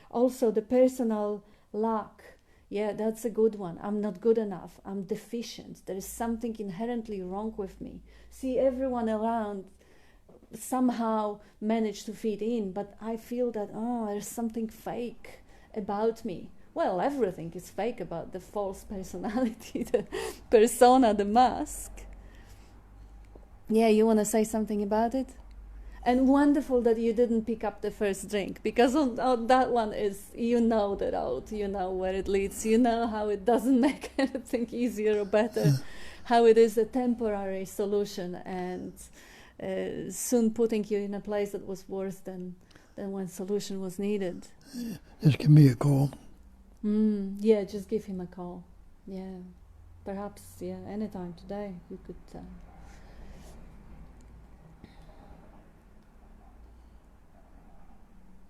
Also, the personal lack. Yeah, that's a good one. I'm not good enough. I'm deficient. There is something inherently wrong with me. See, everyone around somehow manage to fit in, but I feel that, there's something fake about me. Well, everything is fake about the false personality, the persona, the mask. Yeah, you want to say something about it? And wonderful that you didn't pick up the first drink, because on that one is, you know the road, you know where it leads, you know how it doesn't make anything easier or better, how it is a temporary solution and soon putting you in a place that was worse than when solution was needed. Yeah, just give me a call. Yeah, just give him a call. Yeah, perhaps, yeah, anytime today you could...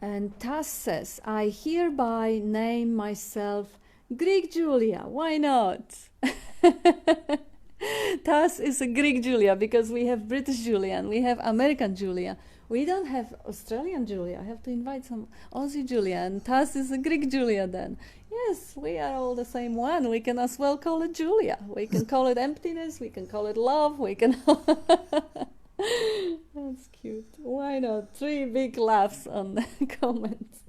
And Tass says, I hereby name myself Greek Julia. Why not? Tass is a Greek Julia because we have British Julia and we have American Julia. We don't have Australian Julia. I have to invite some Aussie Julia, and Tass is a Greek Julia then. Yes, we are all the same one. We can as well call it Julia. We can call it emptiness. We can call it love. We can... That's cute. Why not? 3 big laughs on the comments.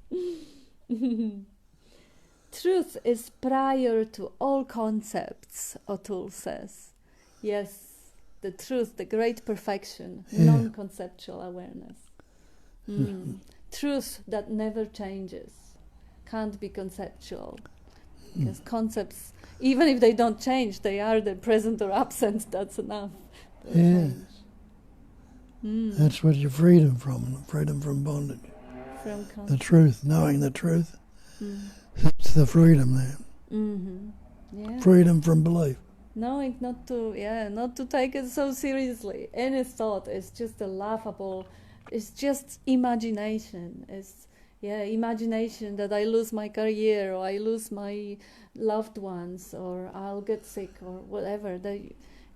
Truth is prior to all concepts, O'Toole says. Yes, the truth, the great perfection, non-conceptual awareness. Truth that never changes, can't be conceptual. Because concepts, even if they don't change, they are the present or absent, that's enough. That's what your freedom from bondage. From the truth, knowing the truth. That's the freedom there. Yeah. Freedom from belief. Knowing not to take it so seriously. Any thought is just a laughable, it's just imagination. It's imagination that I lose my career or I lose my loved ones or I'll get sick or whatever.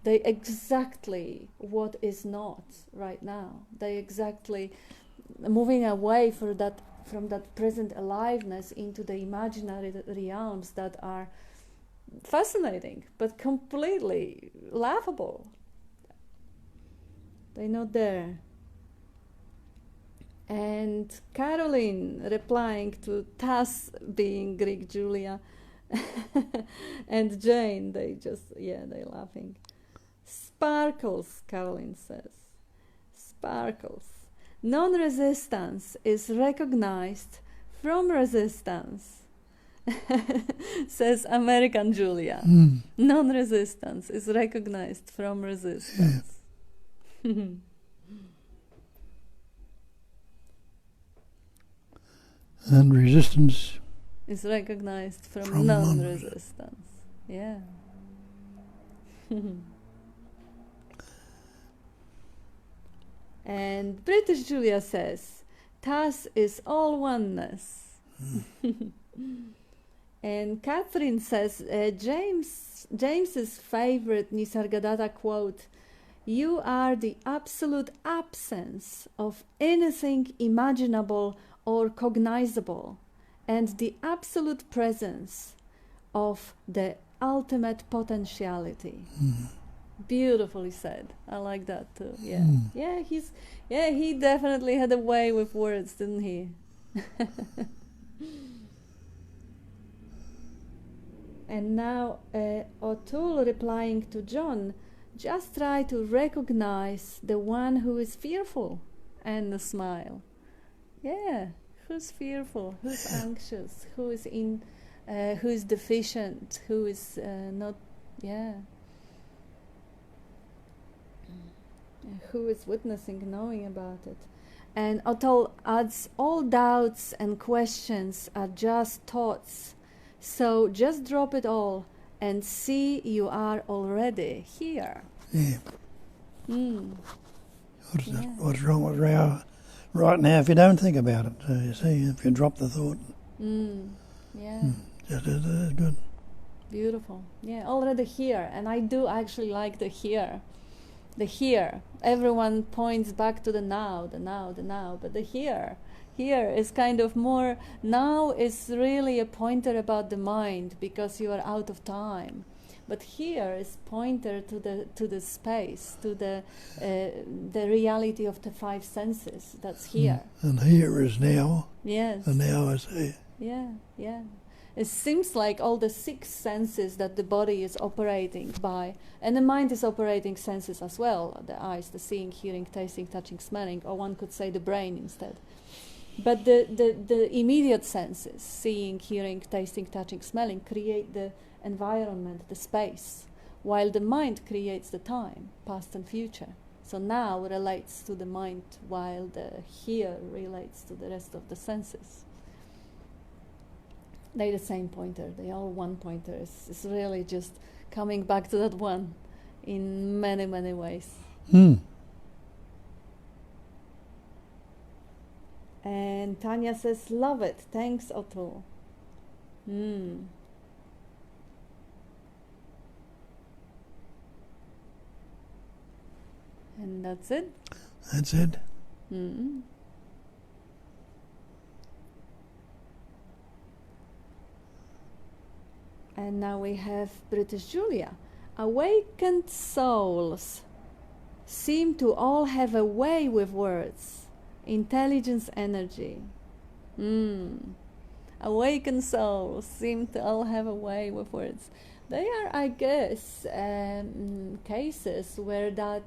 They exactly what is not right now. They exactly moving away from that present aliveness into the imaginary realms that are fascinating but completely laughable. They're not there. And Caroline replying to Tas being Greek Julia and Jane, they're laughing. Sparkles, Caroline says. Sparkles. Non-resistance is recognized from resistance, says American Julia. Non-resistance is recognized from resistance. Yeah. And resistance is recognized from non-resistance. Yeah. And British Julia says, Tas is all oneness. And Catherine says, James's favorite Nisargadatta quote, "You are the absolute absence of anything imaginable or cognizable, and the absolute presence of the ultimate potentiality." Beautifully said. I like that too. Yeah. He definitely had a way with words, didn't he? And now O'Toole replying to John, just try to recognize the one who is fearful, and a smile. Yeah, who's fearful, who's anxious, who is deficient, who is not, who is witnessing, knowing about it. And O'Toole adds, all doubts and questions are just thoughts, so just drop it all and see you are already here. Yeah. What's wrong with right now if you don't think about it? So you see, if you drop the thought. Just good. Beautiful. Yeah, already here. And I do actually like the here. The here. Everyone points back to the now, but the here is kind of more, now is really a pointer about the mind because you are out of time. But here is pointer to the space, to the reality of the five senses. That's here. And here is now. Yes. And now is here. Yeah. It seems like all the six senses that the body is operating by, and the mind is operating senses as well, the eyes, the seeing, hearing, tasting, touching, smelling, or one could say the brain instead. But the immediate senses, seeing, hearing, tasting, touching, smelling, create the environment, the space, while the mind creates the time, past and future. So now relates to the mind, while the here relates to the rest of the senses. They're the same pointer. They all one pointer. It's really just coming back to that one in many, many ways. And Tanya says, love it. Thanks, O'Toole. And that's it? That's it. And now we have British Julia. Awakened souls seem to all have a way with words. Intelligence, energy. Awakened souls seem to all have a way with words. They are, I guess, cases where that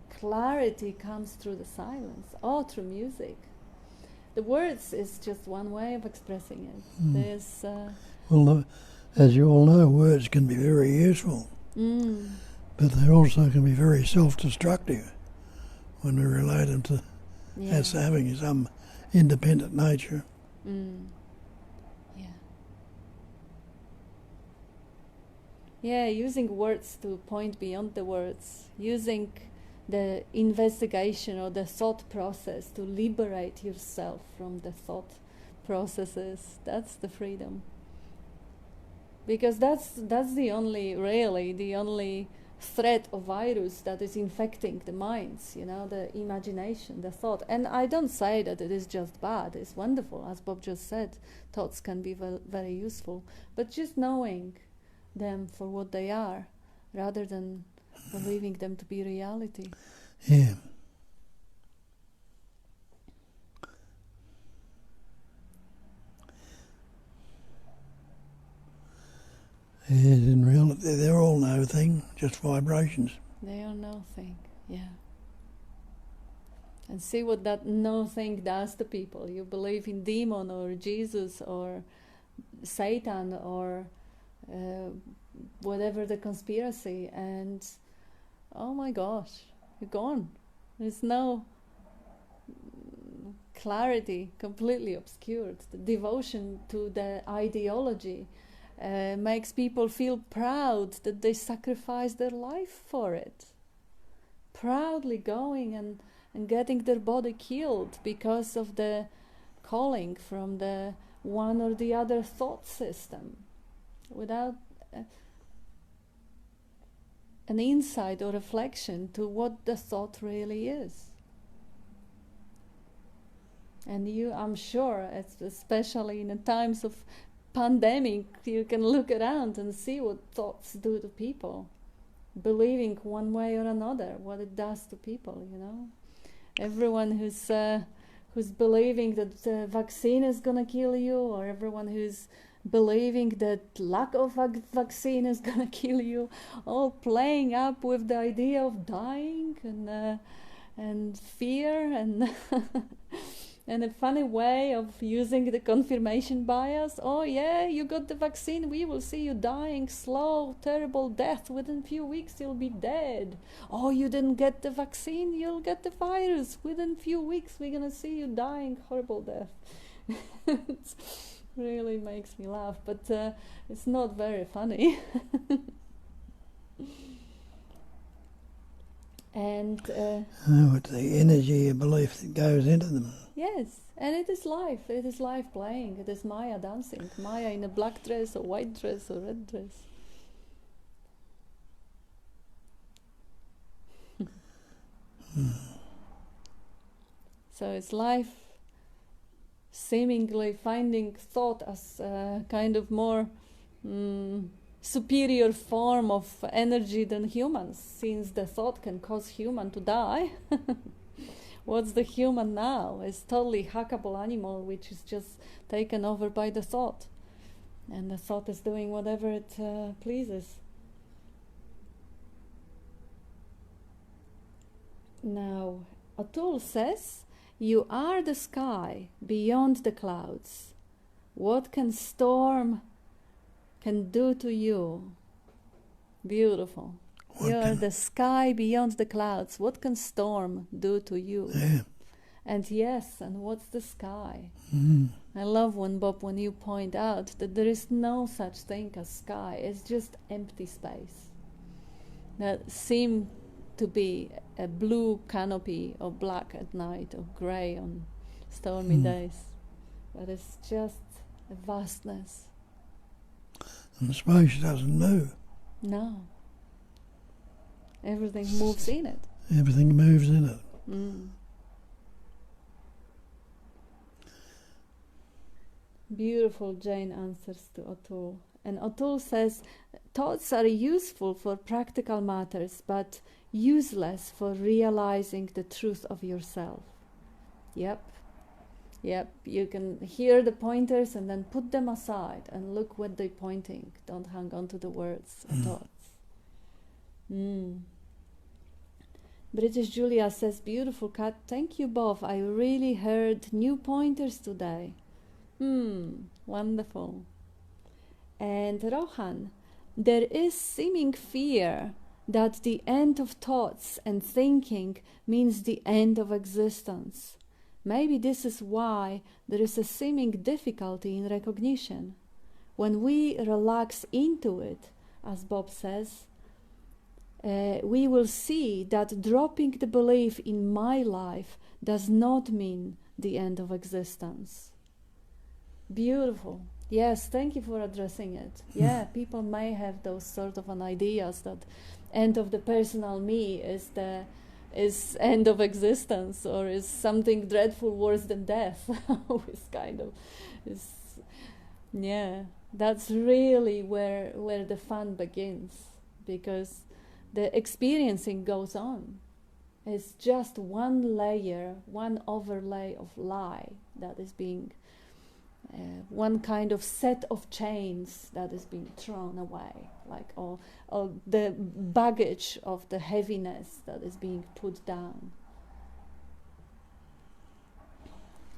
clarity comes through the silence or through music. The words is just one way of expressing it. There's as you all know, words can be very useful, but they also can be very self-destructive when we relate them to as having some independent nature. Yeah, using words to point beyond the words, using the investigation or the thought process to liberate yourself from the thought processes. That's the freedom. Because that's the only threat or virus that is infecting the minds, the imagination, the thought. And I don't say that it is just bad. It's wonderful, as Bob just said. Thoughts can be very useful, but just knowing them for what they are, rather than believing them to be reality. Yeah. In reality, they're all nothing, just vibrations. They are nothing, yeah. And see what that nothing does to people. You believe in demon or Jesus or Satan or whatever the conspiracy, and oh my gosh, you're gone. There's no clarity, completely obscured. The devotion to the ideology makes people feel proud that they sacrificed their life for it. Proudly going and getting their body killed because of the calling from the one or the other thought system, without an insight or reflection to what the thought really is. And I'm sure, especially in the times of pandemic, you can look around and see what thoughts do to people. Believing one way or another, what it does to people, Everyone who's believing that the vaccine is gonna kill you, or everyone who's believing that lack of vaccine is gonna kill you, all playing up with the idea of dying and fear and and a funny way of using the confirmation bias. Oh yeah, you got the vaccine, we will see you dying slow, terrible death. Within a few weeks you'll be dead. Oh, you didn't get the vaccine, you'll get the virus. Within a few weeks we're gonna see you dying, horrible death. It really makes me laugh, but it's not very funny. And it's the energy of belief that goes into them. yes, and it is life. It is life playing. It is Maya dancing. Maya in a black dress or white dress or red dress. So it's life seemingly finding thought as a kind of more superior form of energy than humans, since the thought can cause human to die. What's the human now? It's totally hackable animal which is just taken over by the thought, and the thought is doing whatever it pleases. Now, Atul says, you are the sky beyond the clouds. What can storm can do to you? Beautiful. You are the sky beyond the clouds. What can storm do to you? Yeah. And yes, and what's the sky? Mm. I love when you point out that there is no such thing as sky. It's just empty space that seem to be a blue canopy or black at night or grey on stormy days. But it's just a vastness. And the space doesn't move. No. Everything moves in it. Everything moves in it. Mm. Beautiful Jane answers to Atul. And Atul says, thoughts are useful for practical matters, but useless for realizing the truth of yourself. Yep, you can hear the pointers and then put them aside and look what they're pointing. Don't hang on to the words or thoughts. British Julia says, beautiful cat, thank you both. I really heard new pointers today. Wonderful. And Rohan, there is seeming fear that the end of thoughts and thinking means the end of existence. Maybe this is why there is a seeming difficulty in recognition. When we relax into it, as Bob says, we will see that dropping the belief in my life does not mean the end of existence. Beautiful. Yes, thank you for addressing it. Yeah, people may have those sort of an ideas that end of the personal me is end of existence, or is something dreadful worse than death. Is kind of is yeah. That's really where the fun begins, because the experiencing goes on. It's just one layer, one overlay of lie that is being, one kind of set of chains that is being thrown away, like all the baggage of the heaviness that is being put down.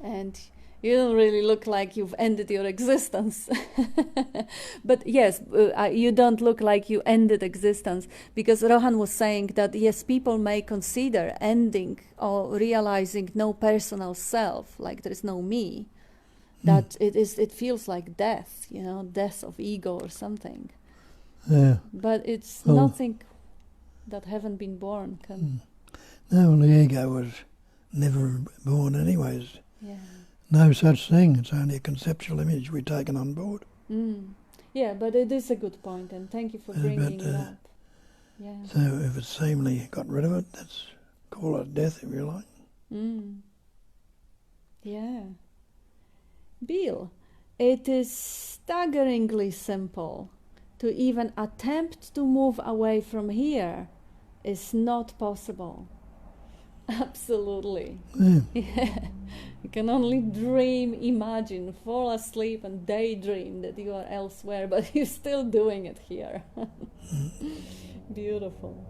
And you don't really look like you've ended your existence. But yes, you don't look like you ended existence, because Rohan was saying that yes, people may consider ending or realizing no personal self, like there is no me, that it feels like death, death of ego or something. Yeah. But it's nothing that haven't been born can. No, the ego was never born anyways. Yeah. No such thing. It's only a conceptual image we've taken on board. Yeah, but it is a good point, and thank you for bringing it up. Yeah. So if it's seemingly got rid of it, that's call it death if you like. Yeah. Bill, it is staggeringly simple. To even attempt to move away from here is not possible. Absolutely. Yeah. You can only dream, imagine, fall asleep and daydream that you are elsewhere, but you're still doing it here. Beautiful.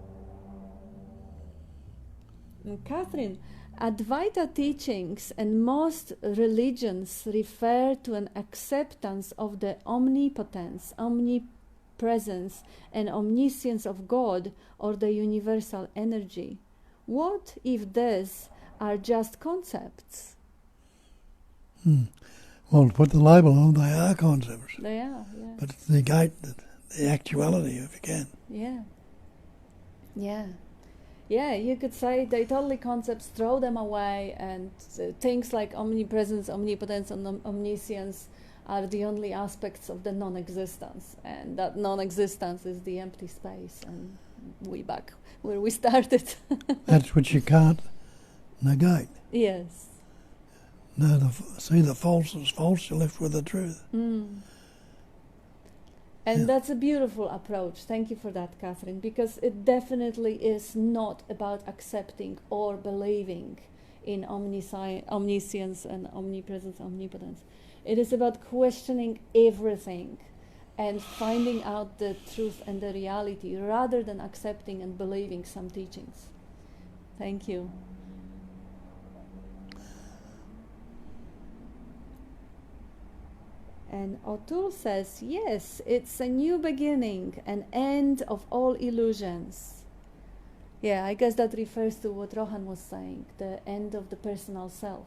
And Catherine, Advaita teachings and most religions refer to an acceptance of the omnipotence, omnipresence, and omniscience of God or the universal energy. What if these are just concepts? Well, to put the label on, they are concepts. They are, yeah. But to negate the actuality, if you can. Yeah. Yeah. Yeah, you could say they're totally concepts, throw them away, and things like omnipresence, omnipotence, and omniscience are the only aspects of the non-existence. And that non-existence is the empty space, and we back where we started. That's what you can't negate. Yes. No, see the false is false, you're left with the truth. And that's a beautiful approach. Thank you for that, Catherine, because it definitely is not about accepting or believing in omniscience and omnipresence, omnipotence. It is about questioning everything and finding out the truth and the reality rather than accepting and believing some teachings. Thank you. And O'Toole says, yes, it's a new beginning, an end of all illusions. Yeah, I guess that refers to what Rohan was saying, the end of the personal self,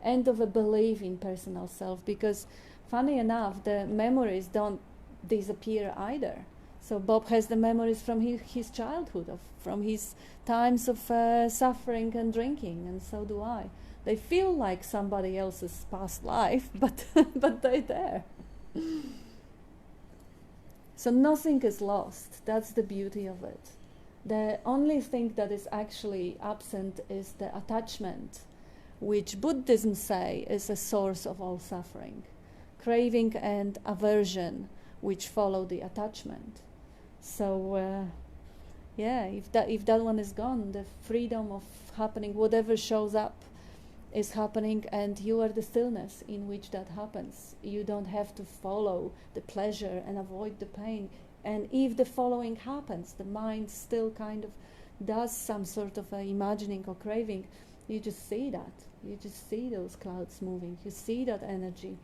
end of a belief in personal self, because funny enough, the memories don't disappear either. So Bob has the memories from his childhood, from his times of suffering and drinking, and so do I. They feel like somebody else's past life, but they're there. So nothing is lost. That's the beauty of it. The only thing that is actually absent is the attachment, which Buddhism say is a source of all suffering. Craving and aversion, which follow the attachment. So if that one is gone, the freedom of happening, whatever shows up is happening, and you are the stillness in which that happens. You don't have to follow the pleasure and avoid the pain. And if the following happens, the mind still kind of does some sort of imagining or craving, you just see that. You just see those clouds moving. You see that energy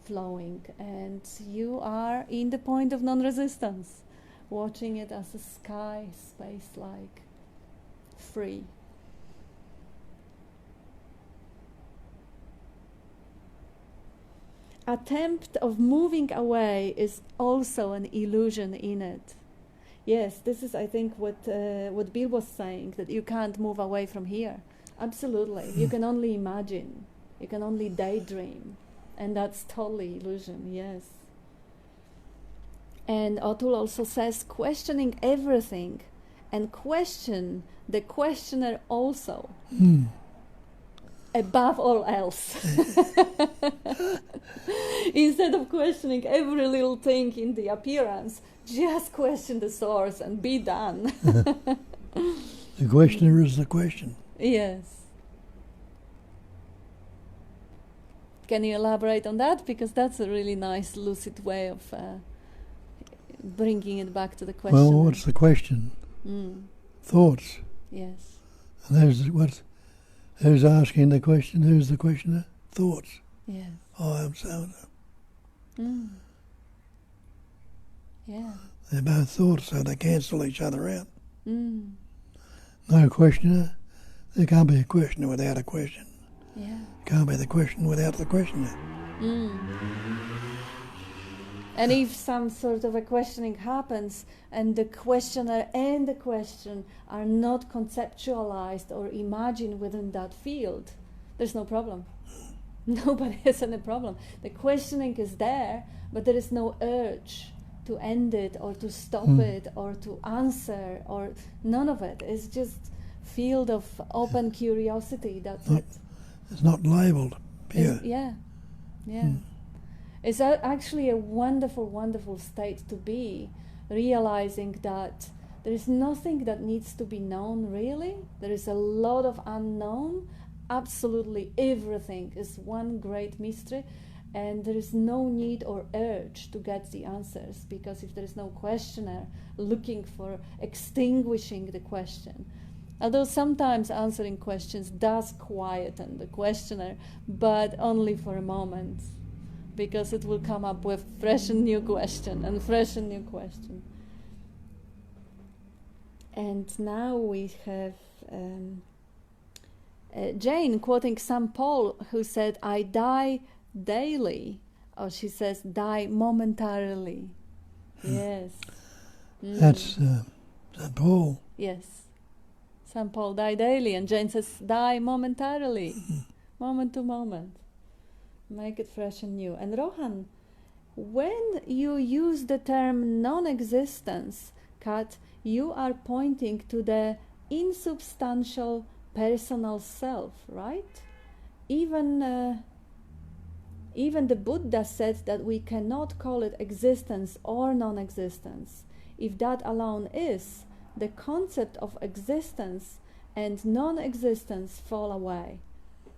flowing, and you are in the point of non-resistance, watching it as a sky, space-like, free. Attempt of moving away is also an illusion in it. Yes, this is, I think, what Bill was saying, that you can't move away from here. Absolutely. You can only imagine. You can only daydream. And that's totally illusion, yes. And O'Toole also says, questioning everything and question the questioner also, Mm. above all else. Instead of questioning every little thing in the appearance, just question the source and be done. The questioner is the question. Yes. Can you elaborate on that? Because that's a really nice, lucid way of bringing it back to the question. Well, what's the question? Thoughts. Yes. And who's asking the question? Who's the questioner? Thoughts. Yes. I am so. Yeah. They're both thoughts, so they cancel each other out. Mm. No questioner. There can't be a questioner without a question. Yeah. Can't be the question without the questioner. And if some sort of a questioning happens and the questioner and the question are not conceptualized or imagined within that field, there's no problem. Nobody has any problem. The questioning is there, but there is no urge to end it or to stop it or to answer or none of it. It's just field of open curiosity. That's it. It's not labelled. Pure. Yeah. It's actually a wonderful, wonderful state to be, realizing that there is nothing that needs to be known, really. There is a lot of unknown. Absolutely everything is one great mystery, and there is no need or urge to get the answers, because if there is no questioner looking for extinguishing the question, although sometimes answering questions does quieten the questioner, but only for a moment, because it will come up with fresh and new question and fresh and new question. And now we have Jane quoting St. Paul, who said, I die daily, or she says, die momentarily. Yes. That's St. Paul. Yes. St. Paul, die daily, and Jane says, die momentarily, moment to moment. Make it fresh and new. And Rohan, when you use the term non-existence, Kat, you are pointing to the insubstantial personal self, right? Even the Buddha said that we cannot call it existence or non-existence. If that alone is, the concept of existence and non-existence fall away.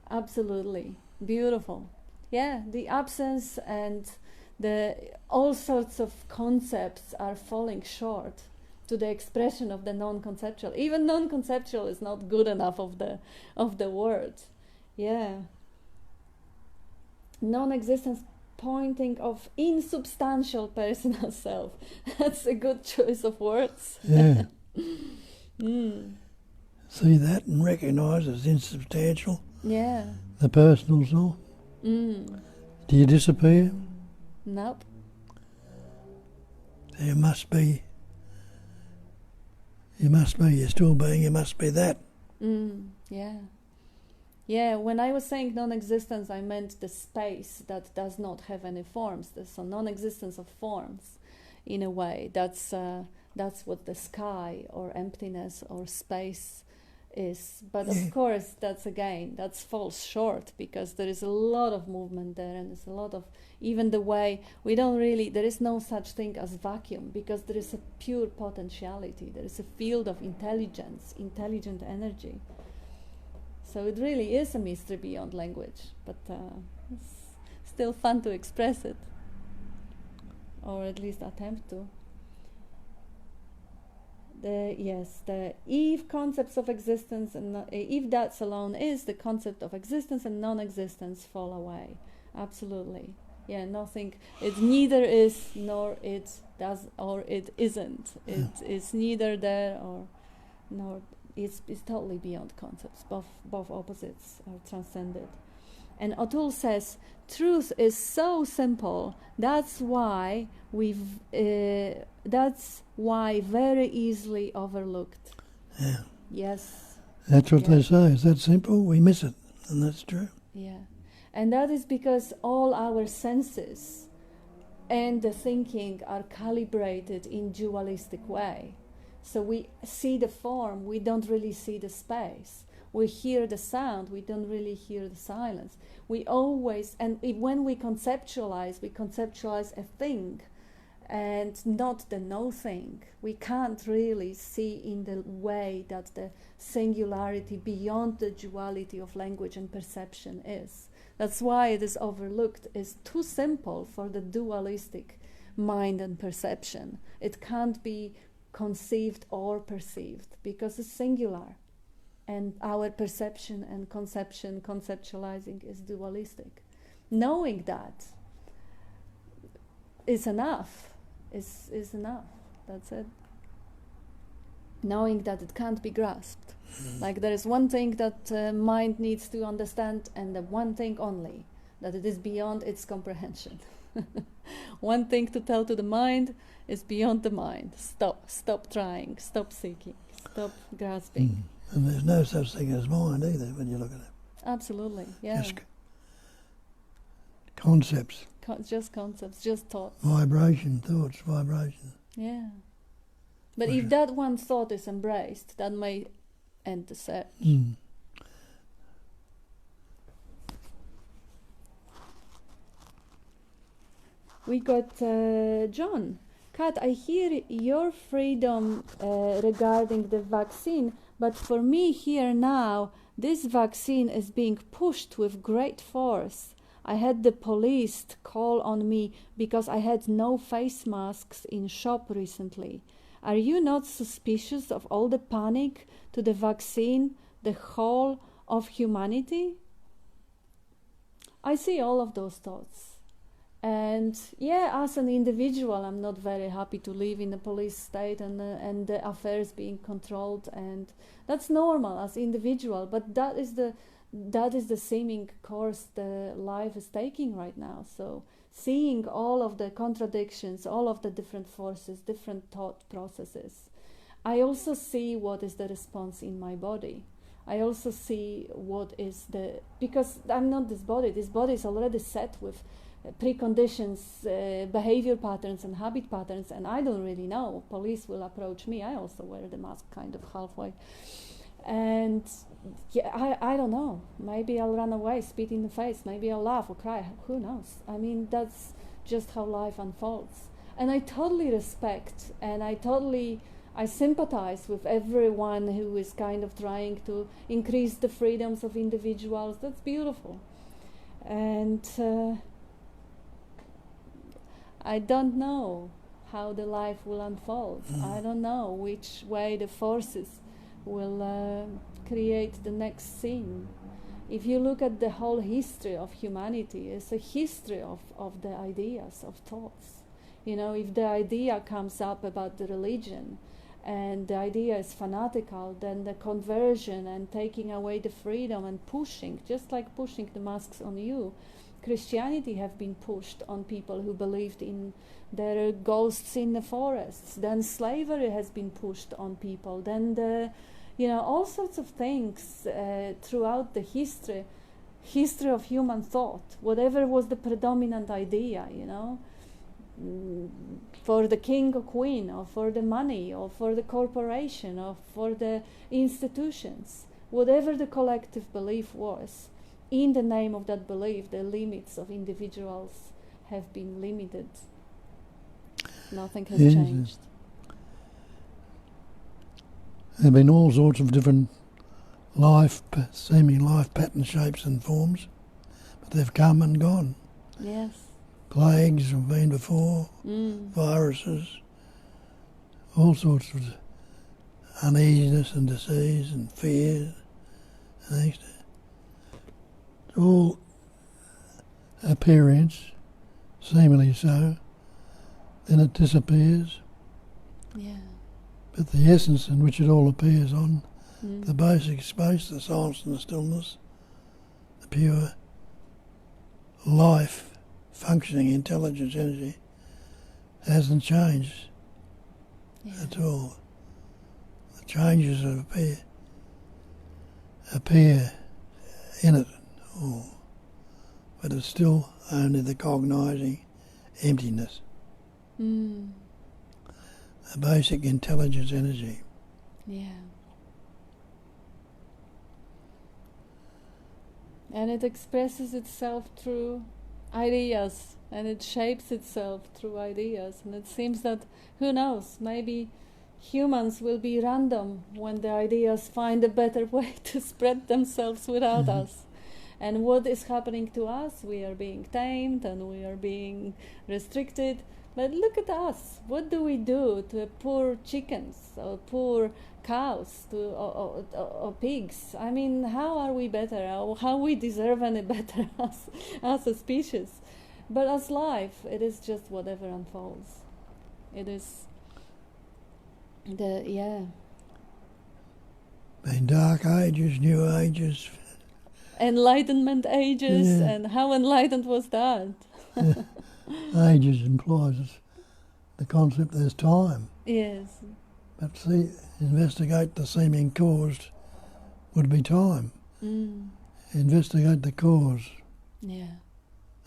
Absolutely. Beautiful. Yeah, the absence and all sorts of concepts are falling short to the expression of the non-conceptual. Even non-conceptual is not good enough of the word. Yeah. Non-existence pointing of insubstantial personal self. That's a good choice of words. Yeah. See that and recognise as insubstantial. Yeah. The personal self. Do you disappear? Nope. There must be. You're still being, you must be that. Yeah. Yeah, when I was saying non-existence, I meant the space that does not have any forms. There's a non-existence of forms, in a way. That's what the sky or emptiness or space is. But of course, that falls short, because there is a lot of movement there, and there's a lot of, even the way there is no such thing as vacuum, because there is a pure potentiality. There is a field of intelligence, intelligent energy. So it really is a mystery beyond language, but it's still fun to express it, or at least attempt to. If concepts of existence and if that's alone is, the concept of existence and non-existence fall away. Absolutely. Yeah, nothing. It neither is nor it does or it isn't. It is neither there or nor. It's totally beyond concepts. Both opposites are transcended. And Atul says, truth is so simple. That's why very easily overlooked. Yeah. Yes. That's what they say. Is that simple? We miss it, and that's true. Yeah, and that is because all our senses and the thinking are calibrated in dualistic way. So we see the form, we don't really see the space. We hear the sound, we don't really hear the silence. We always, and when we conceptualize a thing and not the no thing. We can't really see in the way that the singularity beyond the duality of language and perception is. That's why it is overlooked. It's too simple for the dualistic mind and perception. It can't be conceived or perceived because it's singular. And our perception and conceptualizing is dualistic. Knowing that is enough. Is enough. That's it. Knowing that it can't be grasped. Like there is one thing that mind needs to understand, and the one thing only, that it is beyond its comprehension. One thing to tell to the mind is beyond the mind. Stop trying, stop seeking, stop grasping. And there's no such thing as mind either when you look at it. Absolutely, yeah. Just concepts. Just concepts, just thoughts. Thoughts, vibration. Yeah. But if that one thought is embraced, that may end the search. We got John. Kat, I hear your freedom regarding the vaccine, but for me here now, this vaccine is being pushed with great force. I had the police call on me because I had no face masks in shop recently. Are you not suspicious of all the panic to the vaccine, the whole of humanity? I see all of those thoughts. And yeah, as an individual, I'm not very happy to live in a police state and the affairs being controlled, and that's normal as individual. But that is the seeming course the life is taking right now. So seeing all of the contradictions, all of the different forces, different thought processes, I also see what is the response in my body. I also see what is because I'm not this body. This body is already set with preconditions, behavior patterns and habit patterns, and I don't really know. Police will approach me. I also wear the mask kind of halfway. And yeah, I don't know. Maybe I'll run away, spit in the face. Maybe I'll laugh or cry. Who knows? I mean, that's just how life unfolds. And I totally respect and I sympathize with everyone who is kind of trying to increase the freedoms of individuals. That's beautiful. And I don't know how the life will unfold. I don't know which way the forces will create the next scene. If you look at the whole history of humanity, it's a history of the ideas, of thoughts. You know, if the idea comes up about the religion and the idea is fanatical, then the conversion and taking away the freedom and pushing, just like pushing the masks on you, Christianity have been pushed on people who believed in their ghosts in the forests. Then slavery has been pushed on people. Then all sorts of things throughout the history of human thought. Whatever was the predominant idea, for the king or queen, or for the money, or for the corporation, or for the institutions, whatever the collective belief was. In the name of that belief, the limits of individuals have been limited. Nothing has changed. There have been all sorts of different seeming life patterns, shapes and forms, but they've come and gone. Yes. Plagues have been before, viruses, all sorts of uneasiness and disease and fear and things. All appearance, seemingly so, then it disappears. Yeah. But the essence in which it all appears on, the basic space, the silence and the stillness, the pure life, functioning intelligence, energy, hasn't changed at all. The changes that appear in it all, but it's still only the cognising emptiness. a basic intelligence energy. Yeah. And it expresses itself through ideas, and it shapes itself through ideas. And it seems that, who knows, maybe humans will be random when the ideas find a better way to spread themselves without us. And what is happening to us? We are being tamed and we are being restricted. But look at us. What do we do to poor chickens or poor cows or pigs? I mean, how are we better? How we deserve any better as a species? But as life, it is just whatever unfolds. It is Been dark ages, new ages. Enlightenment ages, and how enlightened was that? Ages implies the concept there's time. Yes. But see, investigate the seeming cause would be time. Investigate the cause. Yeah.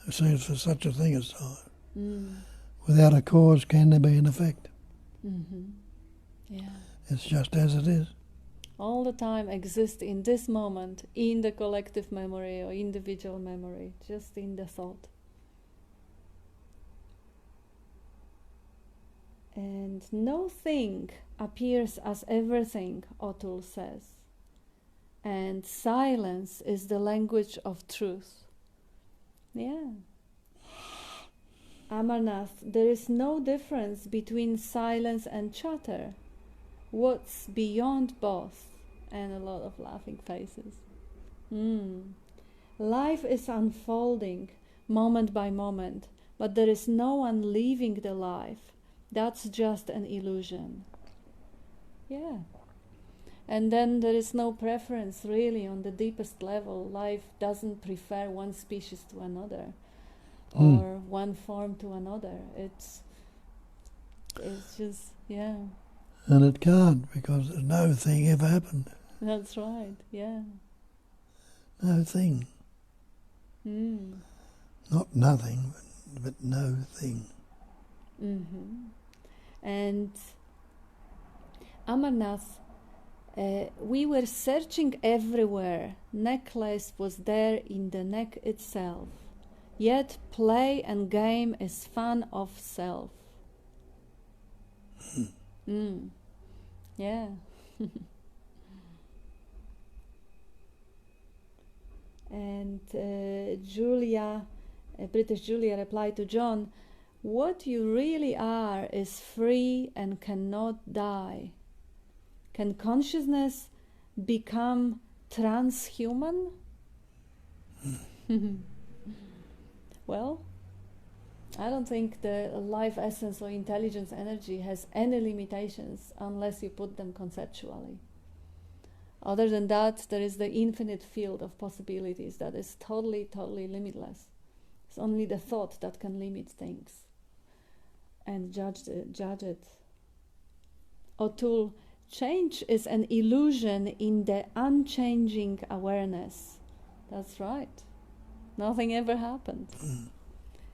It seems for such a thing as time. Without a cause, can there be an effect? Yeah. It's just as it is. All the time exist in this moment, in the collective memory or individual memory, just in the thought. And no thing appears as everything, O'Toole says. And silence is the language of truth. Yeah. Amarnath, there is no difference between silence and chatter. What's beyond both? And a lot of laughing faces. Life is unfolding moment by moment, but there is no one living the life. That's just an illusion. Yeah. And then there is no preference really on the deepest level. Life doesn't prefer one species to another or one form to another. It's just, yeah. And it can't, because no thing ever happened. That's right, yeah. No thing. Not nothing, but no thing. And Amarnath, we were searching everywhere. Necklace was there in the neck itself. Yet play and game is fun of self. Yeah. And British Julia replied to John, what you really are is free and cannot die. Can consciousness become transhuman? Well, I don't think the life essence or intelligence energy has any limitations unless you put them conceptually. Other than that, there is the infinite field of possibilities that is totally, totally limitless. It's only the thought that can limit things and judge it. O'Toole, change is an illusion in the unchanging awareness. That's right. Nothing ever happened.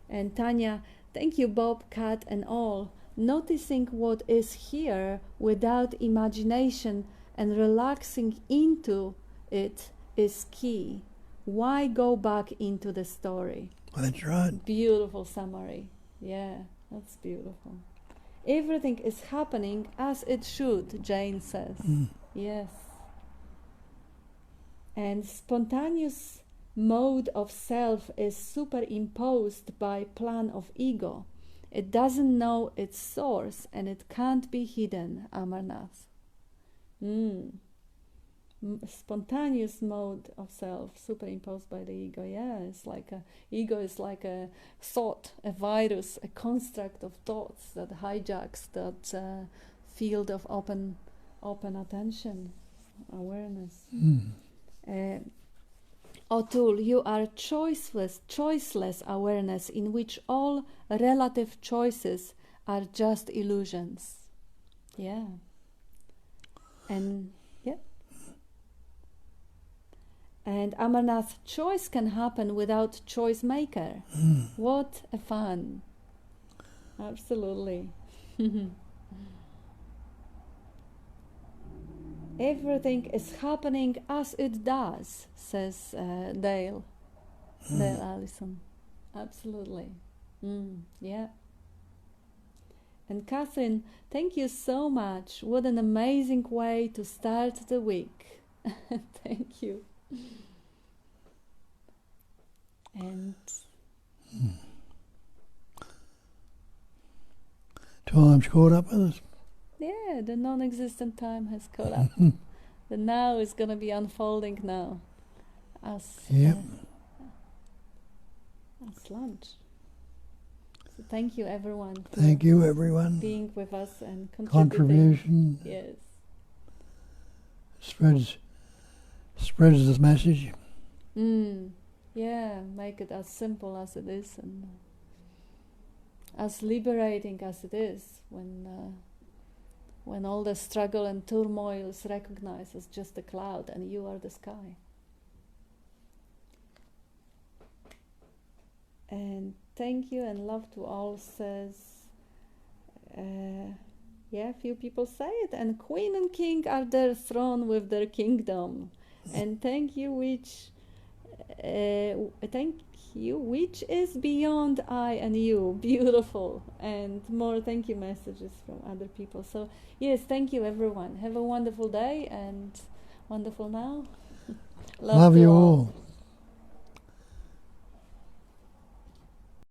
And Tanya, thank you, Bob, Kat, and all. Noticing what is here without imagination and relaxing into it is key. Why go back into the story? Well, that's right. Beautiful summary. Yeah, that's beautiful. Everything is happening as it should, Jane says. Yes. And spontaneous mode of self is superimposed by plan of ego. It doesn't know its source and it can't be hidden, Amarnath. Spontaneous mode of self superimposed by the ego. Yeah, it's like ego is like a thought, a virus, a construct of thoughts that hijacks that field of open attention, awareness. O'Toole, you are choiceless awareness in which all relative choices are just illusions. Yeah. And yeah. And Amarnath, choice can happen without choice maker. What a fun. Absolutely. Everything is happening as it does, says Dale Allison. Absolutely. Yeah. And Catherine, thank you so much. What an amazing way to start the week. Thank you. And Time's caught up with us. yeah, the non-existent time has caught up. The now is going to be unfolding now as lunch. So thank you, everyone. Thank you, everyone. Being with us and Contribution. Yes. Spreads this message. Yeah, make it as simple as it is and as liberating as it is when all the struggle and turmoil is recognized as just a cloud and you are the sky. And thank you and love to all says, few people say it, and Queen and King are their throne with their kingdom. And thank you which is beyond I and you. Beautiful. And more thank you messages from other people. So yes, thank you everyone. Have a wonderful day and wonderful now. Love you all.